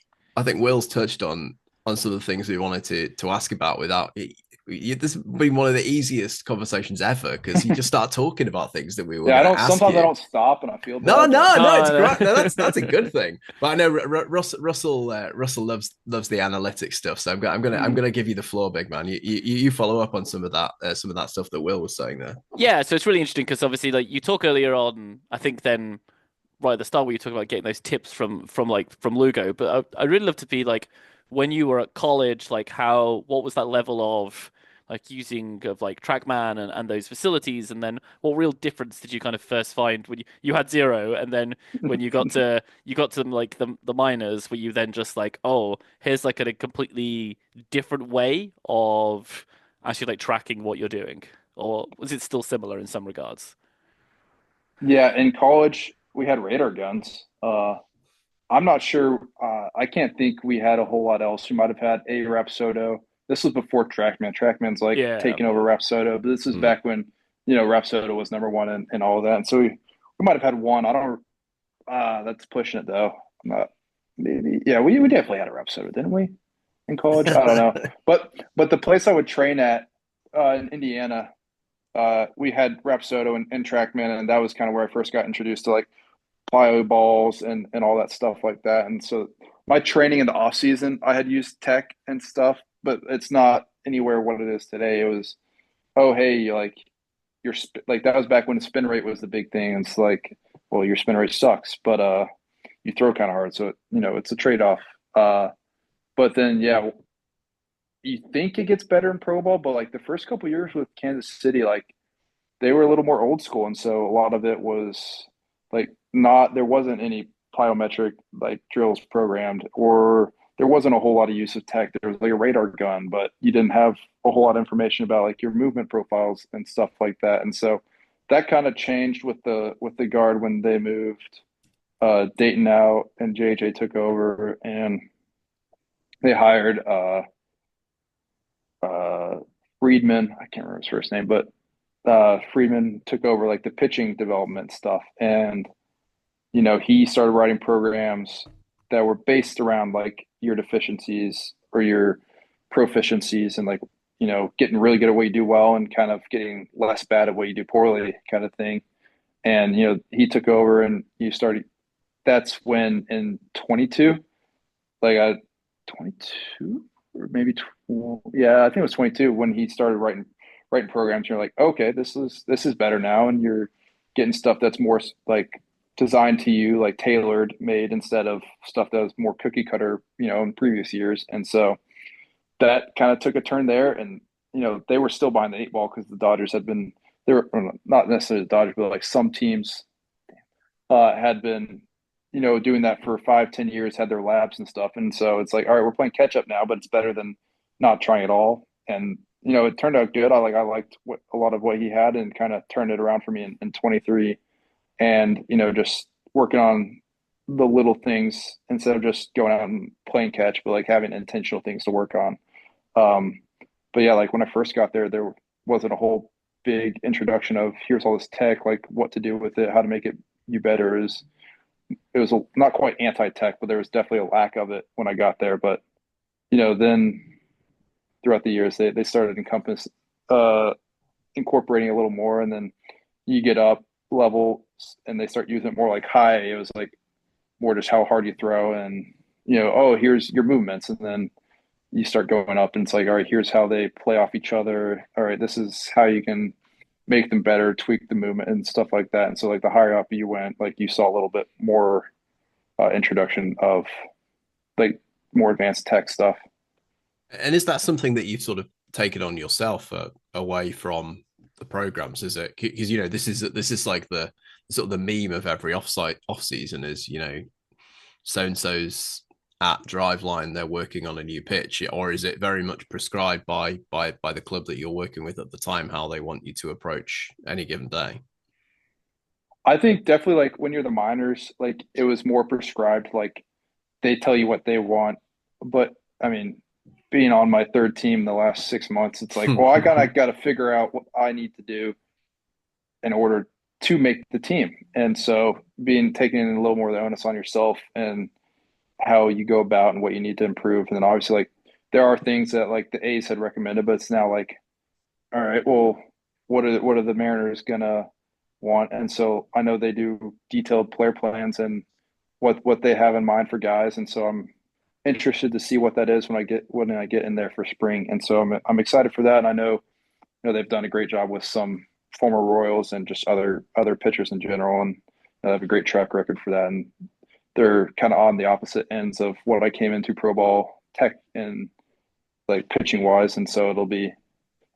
Will's touched on some of the things we wanted to ask about without it. This has been one of the easiest conversations ever because you just start talking about things that we were Yeah, I going don't. to ask Sometimes you. I don't stop, and I feel No, bad. no, it's no. great. No, that's a good thing. But I know Russell loves the analytics stuff, so I'm gonna give you the floor, big man. You follow up on some of that stuff that Will was saying there. Yeah, so it's really interesting because obviously, like you talk earlier on, I think then right at the start where you talk about getting those tips from Lugo, but I'd really love to be like when you were at college, like what was that level of like using of like TrackMan and those facilities, and then what real difference did you kind of first find when you had zero, and then when you got to like the minors, where you then just like, oh, here's like a completely different way of actually like tracking what you're doing, or was it still similar in some regards? Yeah, in college we had radar guns. I'm not sure. I can't think we had a whole lot else. We might have had a Rapsodo. This was before TrackMan. TrackMan's like Yeah. taking over Rapsodo, but this is Mm. back when Rapsodo was number one and all of that. And so we might have had one. I don't. That's pushing it though. I'm not. Maybe yeah. We definitely had a Rapsodo, didn't we? In college, I don't know. But the place I would train at in Indiana, we had Rapsodo and TrackMan, and that was kind of where I first got introduced to like plyo balls and all that stuff like that. And so my training in the off season, I had used tech and stuff, but it's not anywhere what it is today. It was, oh hey, like like that was back when the spin rate was the big thing. It's like, well, your spin rate sucks, but you throw kind of hard, so it's a trade off. But then yeah, you think it gets better in pro ball, but like the first couple years with Kansas City, like they were a little more old school, and so a lot of it was like not there wasn't any plyometric like drills programmed, or there wasn't a whole lot of use of tech. There was like a radar gun, but you didn't have a whole lot of information about like your movement profiles and stuff like that. And so that kind of changed with the guard when they moved Dayton out and JJ took over, and they hired Friedman. I can't remember his first name, but Friedman took over like the pitching development stuff, and he started writing programs that were based around like your deficiencies or your proficiencies, and like getting really good at what you do well and kind of getting less bad at what you do poorly, kind of thing. And he took over, and you started. That's when in 22, like I 22 or maybe yeah, I think it was 22 when he started writing programs. You're like, okay, this is better now, and you're getting stuff that's more like designed to you, like tailored made instead of stuff that was more cookie cutter, in previous years. And so that kind of took a turn there, and they were still behind the eight ball because the Dodgers had been they were not necessarily the Dodgers, but like some teams had been doing that for 5-10 years, had their labs and stuff. And so it's like, all right, we're playing catch up now, but it's better than not trying at all. And it turned out good. I liked a lot of what he had, and kind of turned it around for me in 23. And just working on the little things instead of just going out and playing catch, but like having intentional things to work on. um but yeah, like when I first got there wasn't a whole big introduction of here's all this tech, like what to do with it, how to make it you better. Is it was not quite anti-tech, but there was definitely a lack of it when I got there. But then throughout the years, they started uh, incorporating a little more, and then you get up level, and they start using it more like high. It was like more just how hard you throw, and oh, here's your movements, and then you start going up, and it's like, all right, here's how they play off each other. All right, this is how you can make them better, tweak the movement and stuff like that. And so like the higher up you went, like you saw a little bit more introduction of like more advanced tech stuff. And is that something that you've sort of taken on yourself away from the programs? Is it because this is like the sort of the meme of every offsite off season is so and so's at Driveline, they're working on a new pitch, or is it very much prescribed by the club that you're working with at the time how they want you to approach any given day? I think definitely like when you're the minors, like it was more prescribed, like they tell you what they want. But I mean, being on my third team the last 6 months, it's like, well, I gotta figure out what I need to do in order to make the team. And so being taking a little more of the onus on yourself and how you go about and what you need to improve. And then obviously like there are things that like the A's had recommended, but it's now like, all right, well, what are the Mariners gonna want? And so I know they do detailed player plans and what they have in mind for guys. And so I'm interested to see what that is when I get in there for spring. And so I'm excited for that. And I know they've done a great job with some former Royals and just other pitchers in general, and they have a great track record for that. And they're kind of on the opposite ends of what I came into pro ball tech and like pitching wise. And so it'll be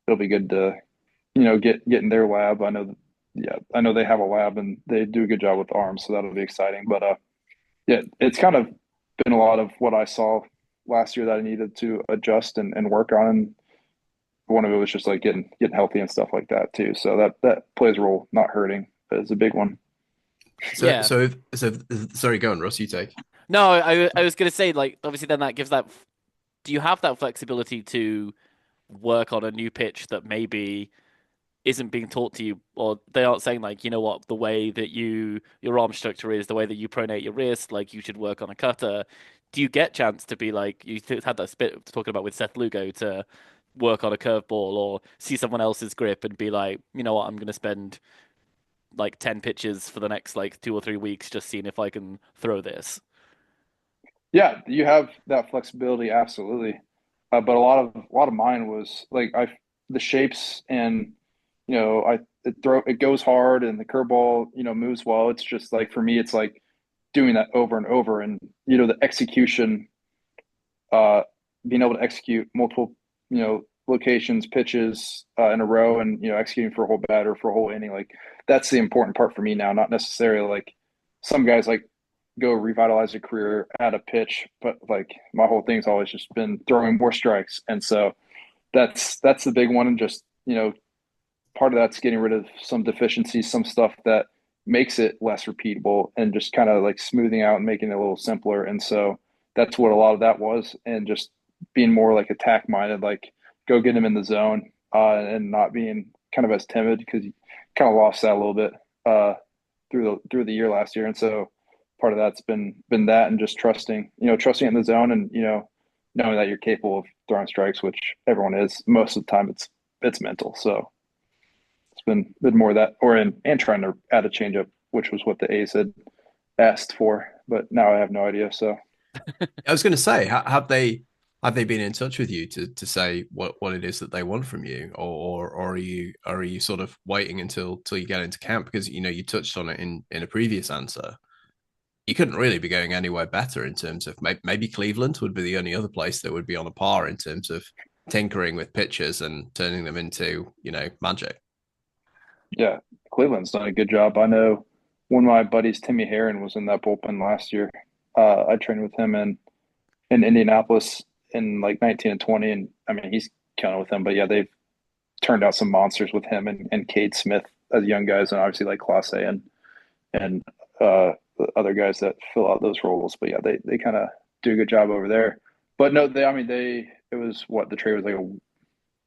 good to get in their lab. I know they have a lab and they do a good job with the arms, so that'll be exciting. But yeah, it's kind of been a lot of what I saw last year that I needed to adjust and work on. And one of it was just like getting healthy and stuff like that too. So that plays a role. Not hurting is a big one. So Yeah. so sorry, go on, Russ. You take. No, I was gonna say like obviously then that gives that. Do you have that flexibility to work on a new pitch that maybe isn't being taught to you, or they aren't saying like, you know what, the way that your arm structure is, the way that you pronate your wrist, like you should work on a cutter. Do you get chance to be like had that spit talking about with Seth Lugo to work on a curveball or see someone else's grip and be like, you know what, I'm gonna spend like 10 pitches for the next like 2 or 3 weeks just seeing if I can throw this. Yeah, you have that flexibility, absolutely. But a lot of mine was like I the shapes and I it goes hard and the curveball moves well. It's just like for me, it's like doing that over and over, and the execution, uh, being able to execute multiple locations, pitches in a row, and executing for a whole batter for a whole inning. Like that's the important part for me now, not necessarily like some guys like go revitalize a career at a pitch, but like my whole thing's always just been throwing more strikes. And so that's the big one. And just, part of that's getting rid of some deficiencies, some stuff that makes it less repeatable and just kind of like smoothing out and making it a little simpler. And so that's what a lot of that was. And just being more like attack minded, like go get him in the zone, and not being kind of as timid because you kind of lost that a little bit through the year last year. And so part of that's been that, and just trusting in the zone, and knowing that you're capable of throwing strikes, which everyone is. Most of the time it's mental. So it's been more of that, or and trying to add a changeup, which was what the A's had asked for, but now I have no idea. So I was going to say, have they been in touch with you to say what it is that they want from you, or are you sort of waiting until you get into camp? Because you touched on it in a previous answer. You couldn't really be going anywhere better in terms of maybe Cleveland would be the only other place that would be on a par in terms of tinkering with pitches and turning them into magic. yeah, Cleveland's done a good job. I know one of my buddies, Timmy Herron, was in that bullpen last year. I trained with him in Indianapolis in like 19 and 20, and I mean he's killing with them. But yeah, they've turned out some monsters with him and Cade Smith as young guys, and obviously like Clase and the other guys that fill out those roles. But yeah, they kind of do a good job over there. But no, I mean it was what the trade was like a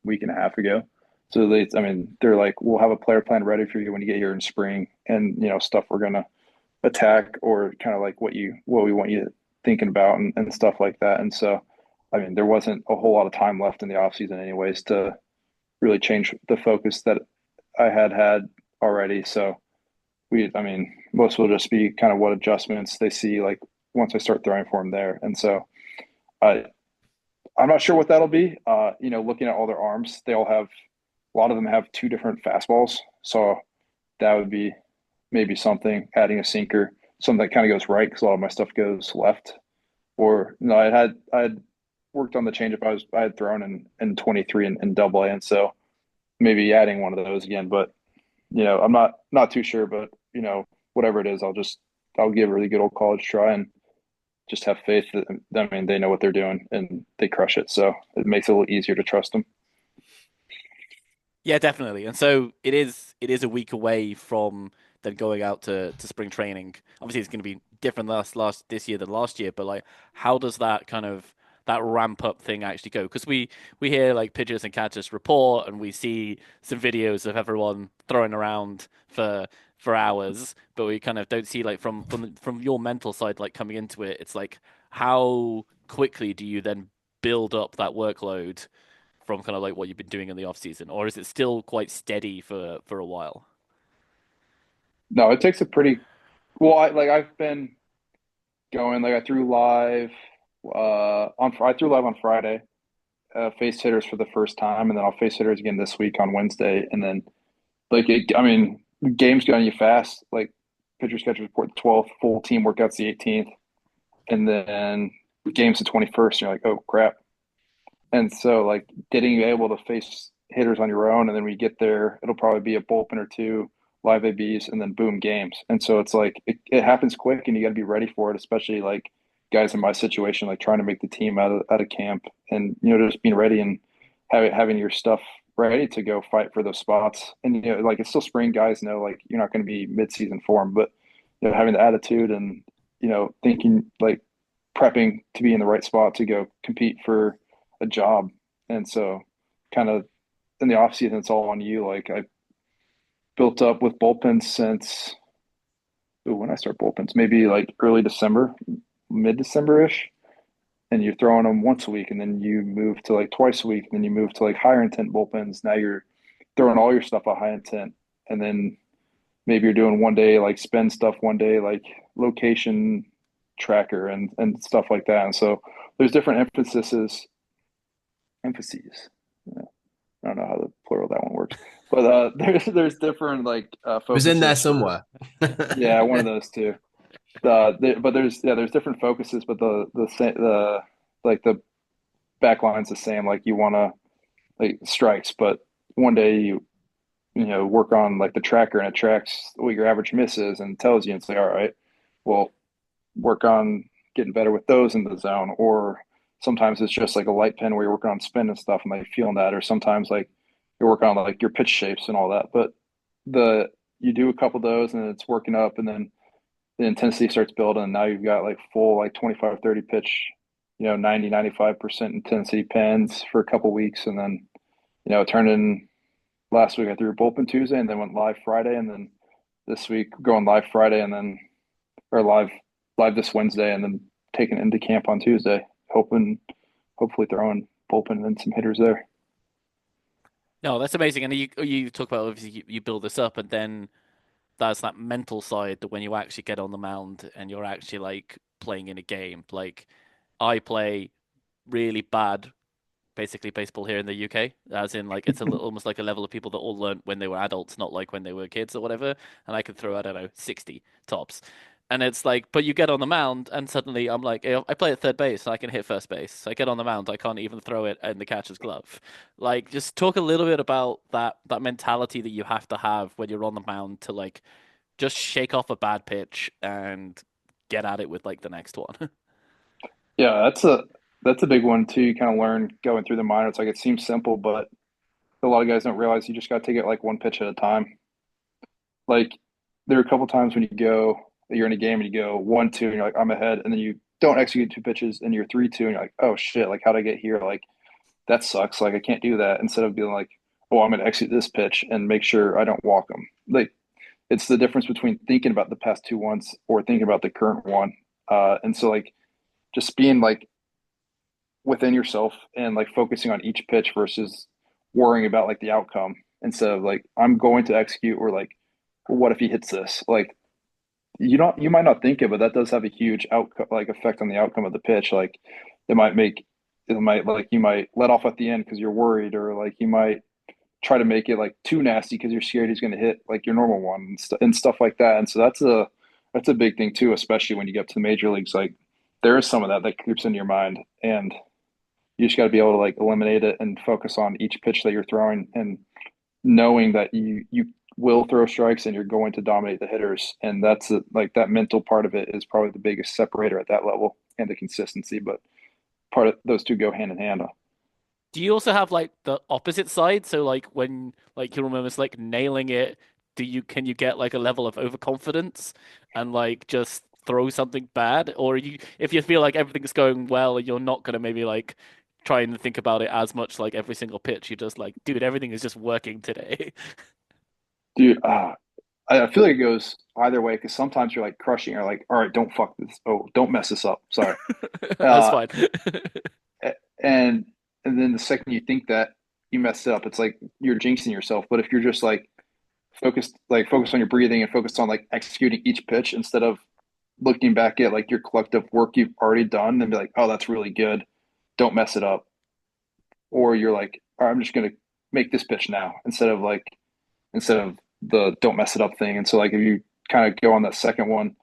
week and a half ago. So I mean, they're like, we'll have a player plan ready for you when you get here in spring, and stuff we're gonna attack, or kind of like what we want you thinking about, and stuff like that. And so, I mean, there wasn't a whole lot of time left in the off season, anyways, to really change the focus that I had already. So I mean, most will just be kind of what adjustments they see like once I start throwing for them there. And so, I I'm not sure what that'll be. Looking at all their arms, they all have a lot of them have two different fastballs. So that would be maybe something, adding a sinker, something that kind of goes right because a lot of my stuff goes left. Or no, I had worked on the changeup I had thrown in 23 and double A, and so maybe adding one of those again. But I'm not too sure. But whatever it is, I'll give a really good old college try and just have faith that, I mean, they know what they're doing and they crush it. So it makes it a little easier to trust them. Yeah, definitely. And so it is a week away from then going out to spring training. Obviously it's going to be different last this year than last year, but like how does that kind of that ramp up thing actually go? Because we hear like pitchers and catchers report and we see some videos of everyone throwing around for hours, but we kind of don't see like from your mental side like coming into it, it's like how quickly do you then build up that workload from kind of like what you've been doing in the off season, or is it still quite steady for a while? No, it takes a pretty well. I've been going like I threw live on Friday. Faced hitters for the first time, and then I'll face hitters again this week on Wednesday, and then I mean, games go on you fast. Like pitcher catcher report the 12th, full team workouts the 18th, and then games the 21st. You're like, oh crap. And so, like, getting able to face hitters on your own, and then when you get there, it'll probably be a bullpen or two, live ABs, and then boom, games. And so it's like it happens quick, and you got to be ready for it. Especially like guys in my situation, like trying to make the team out of camp, and just being ready and having your stuff ready to go fight for those spots. And like it's still spring, guys know like you're not going to be mid-season form, but having the attitude and thinking like prepping to be in the right spot to go compete for a job. And so kind of in the off season, it's all on you. Like I built up with bullpens since when I start bullpens, maybe like early December, mid December ish. And you're throwing them once a week, and then you move to like twice a week, and then you move to like higher intent bullpens. Now you're throwing all your stuff at high intent, and then maybe you're doing one day like spin stuff, one day like location tracker and stuff like that. And so there's different emphases. Yeah, I don't know how the plural of that one works, but there's different like It was in there focuses for somewhere. yeah, one of those two. But there's different focuses, but the like the back line's the same. Like you want to like strikes, but one day you work on like the tracker and it tracks what your average miss is and tells you and say, all right, well, work on getting better with those in the zone. Or sometimes it's just like a light pin where you're working on spin and stuff and like feeling that. Or sometimes like you're working on like your pitch shapes and all that. But the you do a couple of those and it's working up, and then the intensity starts building. And now you've got like full like 25, 30 pitch, 90, 95% intensity pins for a couple of weeks. And then, it turned in last week. I threw a bullpen Tuesday and then went live Friday. And then this week going live Friday and then, or live this Wednesday and then taking into camp on Tuesday, hopefully throwing bullpen and some hitters there. No, that's amazing. And you talk about obviously you build this up, and then there's that mental side that when you actually get on the mound and you're actually like playing in a game. Like I play really bad, basically baseball here in the UK, as in like it's almost like a level of people that all learned when they were adults, not like when they were kids or whatever. And I could throw, I don't know, 60 tops. And it's like, but you get on the mound and suddenly I'm like, I play at third base, I can hit first base. I get on the mound, I can't even throw it in the catcher's glove. Like, just talk a little bit about that mentality that you have to have when you're on the mound to like just shake off a bad pitch and get at it with like the next one. Yeah, that's a big one too. You kind of learn going through the minor. It's like it seems simple, but a lot of guys don't realize you just got to take it like one pitch at a time. Like there are a couple times when you're in a game and you go 1-2 and you're like, I'm ahead, and then you don't execute two pitches and you're 3-2 and you're like, oh shit, like how'd I get here? Like that sucks. Like I can't do that. Instead of being like, oh, I'm gonna execute this pitch and make sure I don't walk them. Like it's the difference between thinking about the past two ones or thinking about the current one. And so like just being like within yourself and like focusing on each pitch versus worrying about like the outcome instead of like I'm going to execute, or like, well, what if he hits this? Like you might not think it, but that does have a huge outcome, like effect on the outcome of the pitch. Like it might make it might like you might let off at the end because you're worried, or like you might try to make it like too nasty because you're scared he's going to hit like your normal one and stuff like that. And so that's a big thing too, especially when you get to the major leagues. Like there is some of that creeps into your mind, and you just got to be able to like eliminate it and focus on each pitch that you're throwing, and knowing that you will throw strikes and you're going to dominate the hitters. And like that mental part of it is probably the biggest separator at that level, and the consistency. But part of those two go hand in hand. Do you also have like the opposite side? So like when like you're almost like nailing it, can you get like a level of overconfidence and like just throw something bad? Or if you feel like everything's going well and you're not gonna maybe like try and think about it as much like every single pitch, you're just like, dude, everything is just working today. Dude, I feel like it goes either way because sometimes you're like crushing. You're like, all right, don't fuck this. Oh, don't mess this up. Sorry. That's Uh, fine. and and then the second you think that you messed it up, it's like you're jinxing yourself. But if you're just like focused on your breathing and focused on like executing each pitch instead of looking back at like your collective work you've already done and be like, oh, that's really good. Don't mess it up. Or you're like, all right, I'm just gonna make this pitch now instead of the don't mess it up thing. And so like if you kind of go on that second one,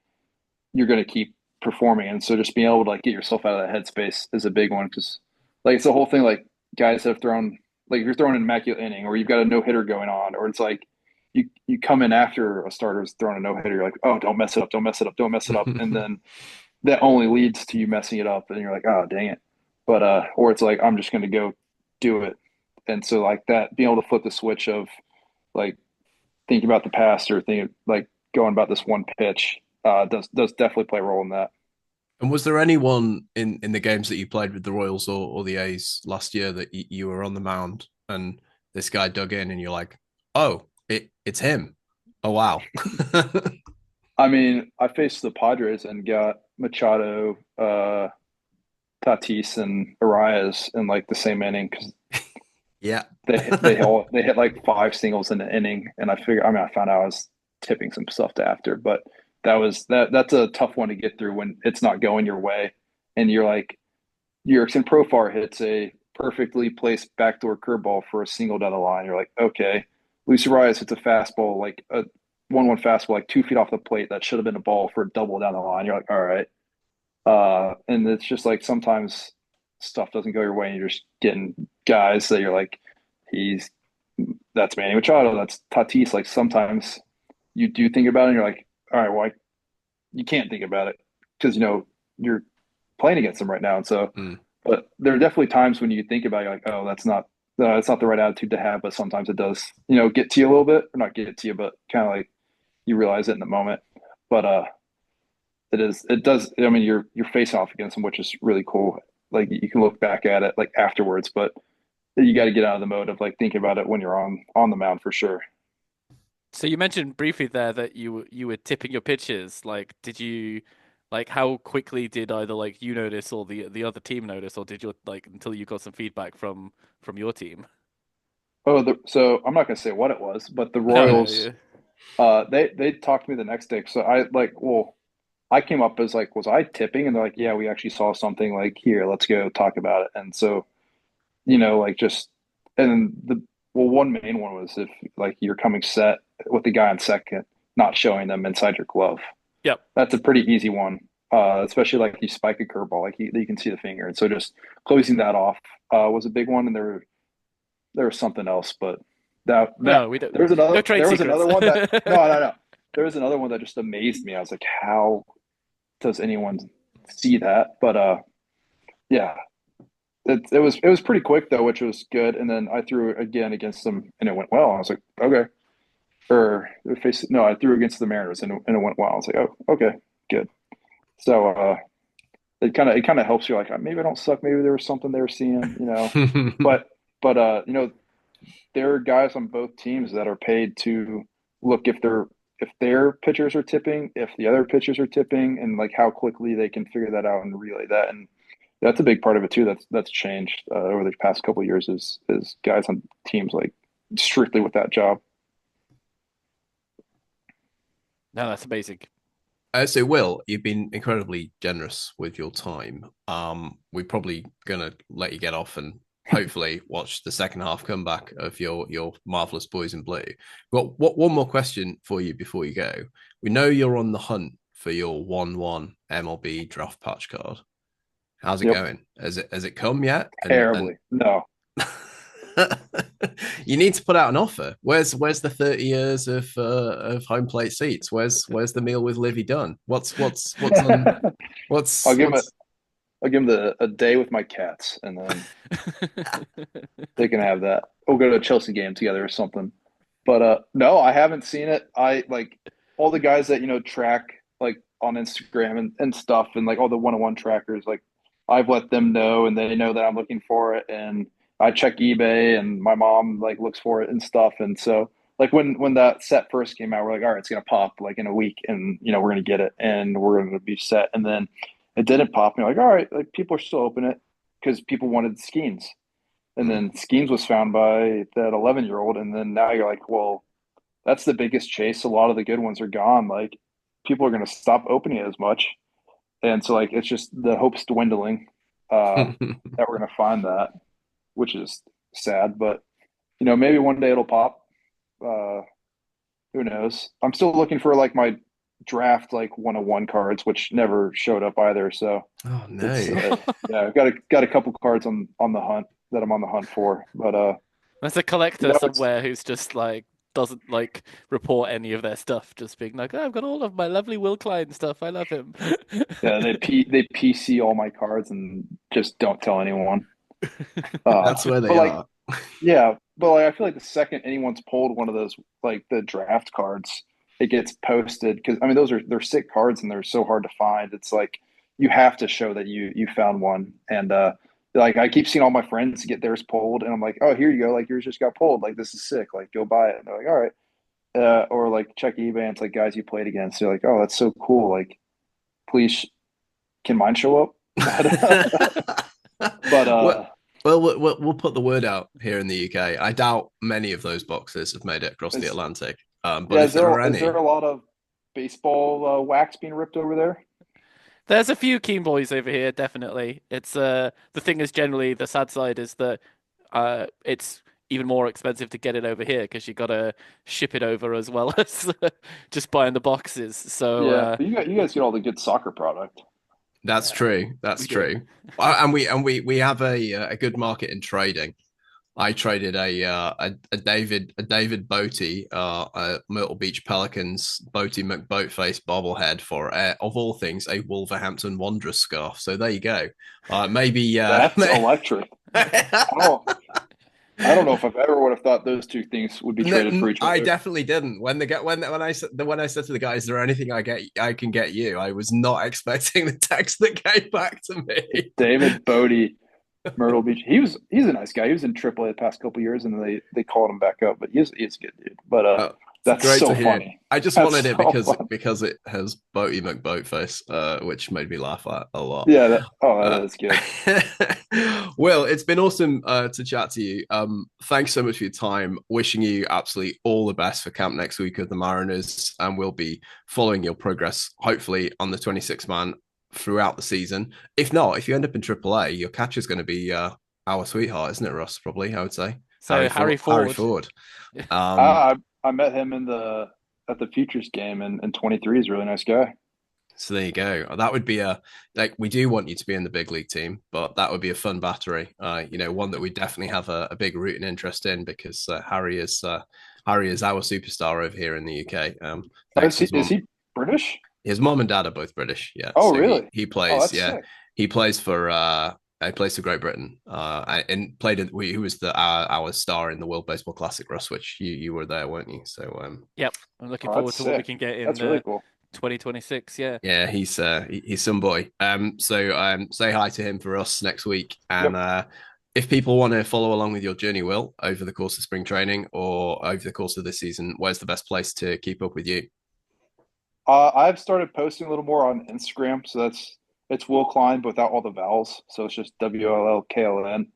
you're gonna keep performing. And so just being able to like get yourself out of that headspace is a big one, because like it's the whole thing. Like guys have thrown, like if you're throwing an immaculate inning or you've got a no hitter going on, or it's like you come in after a starter's throwing a no hitter, you're like, oh, don't mess it up, don't mess it up, don't mess it up, and then that only leads to you messing it up, and you're like, oh, dang it. But or it's like I'm just gonna go do it. And so like that, being able to flip the switch of like thinking about the past or thinking like going about this one pitch does definitely play a role in that. And was there anyone in the games that you played with the Royals or the A's last year that you were on the mound and this guy dug in and you're like, oh, it's him. Oh wow. I mean, I faced the Padres and got Machado, Tatis, and Arias in like the same inning because Yeah. they hit like five singles in the inning, and I figured. I mean, I found out I was tipping some stuff to after, but that's a tough one to get through when it's not going your way, and you're like Yerkson Profar hits a perfectly placed backdoor curveball for a single down the line. You're like, okay, Luis Arias hits a fastball like a 1-1 fastball like 2 feet off the plate that should have been a ball for a double down the line. You're like, all right, and it's just like sometimes stuff doesn't go your way, and you're just getting guys that you're like, he's that's Manny Machado, that's Tatis. Like sometimes you do think about it, and you're like, all right, well, you can't think about it because you're playing against them right now, and so. Mm. But there are definitely times when you think about it, you're like, oh, that's not the right attitude to have. But sometimes it does, get to you a little bit, or not get to you, but kind of like you realize it in the moment. But it does. I mean, you're facing off against them, which is really cool. Like you can look back at it like afterwards, but you got to get out of the mode of like thinking about it when you're on the mound for sure. So you mentioned briefly there that you were tipping your pitches. Like, did you like how quickly did either like you notice or the other team notice, or did you like until you got some feedback from your team? Oh, so I'm not gonna say what it was, but the No, no, Royals, yeah. they talked to me the next day. So I like, well, I came up as like, was I tipping? And they're like, yeah, we actually saw something. Like, here, let's go talk about it. And so, like just, and one main one was if like you're coming set with the guy on second, not showing them inside your glove. Yep. That's a pretty easy one, especially like you spike a curveball, like you can see the finger. And so just closing that off was a big one. And there was something else, but that No, we don't. there was No another trade there was another secrets. one that no. There was another one that just amazed me. I was like, how does anyone see that? But yeah, it was pretty quick though, which was good. And then I threw again against them, and it went well. I was like, okay. Or no, I threw against the Mariners, and it went well. I was like, oh, okay, good. So it kind of helps you like maybe I don't suck. Maybe there was something they were seeing. But there are guys on both teams that are paid to look if their pitchers are tipping, if the other pitchers are tipping, and like how quickly they can figure that out and relay that. And that's a big part of it too. That's changed over the past couple of years. Is guys on teams like strictly with that job. No, that's amazing. So, Will, you've been incredibly generous with your time. We're probably gonna let you get off and hopefully watch the second half comeback of your marvelous boys in blue. Got what one more question for you before you go? We know you're on the hunt for your 1-1 MLB draft patch card. How's it Yep, going? Has it come yet? And terribly. No, you need to put out an offer. Where's the 30 years of home plate seats? Where's the meal with Livy done? What's on I'll what's give him a what's I'll give him a day with my cats, and then they can have that. We'll go to a Chelsea game together or something. But no, I haven't seen it. I like all the guys that track like on Instagram and stuff, and like all the one-on-one trackers. Like I've let them know, and they know that I'm looking for it. And I check eBay, and my mom like looks for it and stuff. And so like when that set first came out, we're like, all right, it's gonna pop like in a week, and we're gonna get it, and we're gonna be set. And then it didn't pop. And you're like, all right, like people are still open it because people wanted skins. And mm. then Schemes was found by that 11-year-old. And then now you're like, well, that's the biggest chase. A lot of the good ones are gone. Like people are going to stop opening it as much. And so like, it's just the hope's dwindling that we're going to find that, which is sad, but maybe one day it'll pop. Uh, who knows? I'm still looking for like my draft, like 101 cards, which never showed up either. So Oh it's, no. yeah, I've got a couple cards on the hunt that I'm on the hunt for, but There's a collector it's somewhere who's just like doesn't like report any of their stuff, just being like, oh, I've got all of my lovely Will Klein stuff. I love him. yeah, they PC all my cards and just don't tell anyone. That's where But they like, are. yeah, but like, I feel like the second anyone's pulled one of those, like the draft cards, it gets posted because I mean they're sick cards and they're so hard to find. It's like you have to show that you found one. And like I keep seeing all my friends get theirs pulled, and I'm like, oh, here you go, like yours just got pulled, like this is sick, like go buy it. And they're like, all right. Or like check eBay, and it's like guys you played against. They're like, oh, that's so cool. Like, please, can mine show up? But Well, we'll put the word out here in the UK. I doubt many of those boxes have made it across the is Atlantic. But yeah, if there are is there any, a lot of baseball wax being ripped over there? There's a few keen boys over here, definitely. It's the thing is generally the sad side is that it's even more expensive to get it over here because you got to ship it over as well as just buying the boxes. So Yeah, but you guys get all the good soccer product. that's yeah, true. That's we do. true. And we have a good market in trading. I traded a David Boaty, a Myrtle Beach Pelicans Boaty McBoatface bobblehead for of all things a Wolverhampton Wanderers scarf. So there you go. Maybe That's electric. Oh, I don't know if I've ever would have thought those two things would be traded for each I other. definitely didn't. When I said to the guys, "Is there anything I can get you?" I was not expecting the text that came back to me. David Bodie, Myrtle Beach. He's a nice guy. He was in AAA the past couple years, and they called him back up. But he's a good dude. But It's that's great to so hear. funny. I just That's wanted it so because funny. it has Boaty McBoatface, which made me laugh a lot. Yeah. Uh, That's good. Will, it's been awesome to chat to you. Thanks so much for your time. Wishing you absolutely all the best for camp next week with the Mariners, and we'll be following your progress, hopefully on the 26 man throughout the season. If not, if you end up in AAA, your catcher's going to be our sweetheart, isn't it, Russ? Probably, I would say So Harry Harry Ford. Ford. Um, I met him in the at the Futures game in 23. He's a really nice guy. So there you go. That would be like we do want you to be in the big league team, but that would be a fun battery. One that we definitely have a big rooting interest in because Harry is our superstar over here in the UK. Oh, Thanks to his is mom. he British? His mom and dad are both British. Yeah, Oh, so really? he Oh, plays. that's Yeah, sick. he plays for he plays for Great Britain. And played in he was our star in the World Baseball Classic, Russ, which you were there, weren't you? So Yep, I'm looking Oh, that's forward to what we sick. can get in That's really cool. 2026. Yeah. yeah, he's some boy. So say hi to him for us next week. And Yep. if people want to follow along with your journey, Will, over the course of spring training or over the course of this season, where's the best place to keep up with you? I've started posting a little more on Instagram, so it's Will Klein, but without all the vowels. So it's just WLLKLN.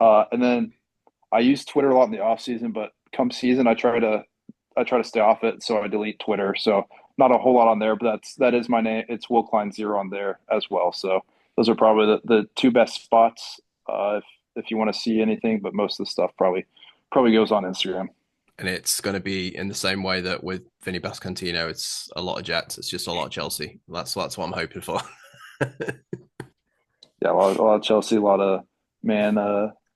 And then I use Twitter a lot in the off season, but come season, I try to stay off it, so I delete Twitter. So not a whole lot on there, but that is my name. It's Will Klein Zero on there as well. So those are probably the two best spots if you want to see anything. But most of the stuff probably goes on Instagram. And it's going to be in the same way that with Vinny Bascantino, it's a lot of Jets. It's just a lot of Chelsea. That's what I'm hoping for. Yeah, a lot of Chelsea, a lot of man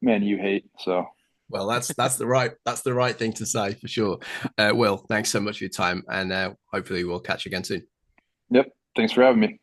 you hate. So Well, that's the right thing to say for sure. Will, thanks so much for your time, and hopefully we'll catch you again soon. yep. Thanks for having me.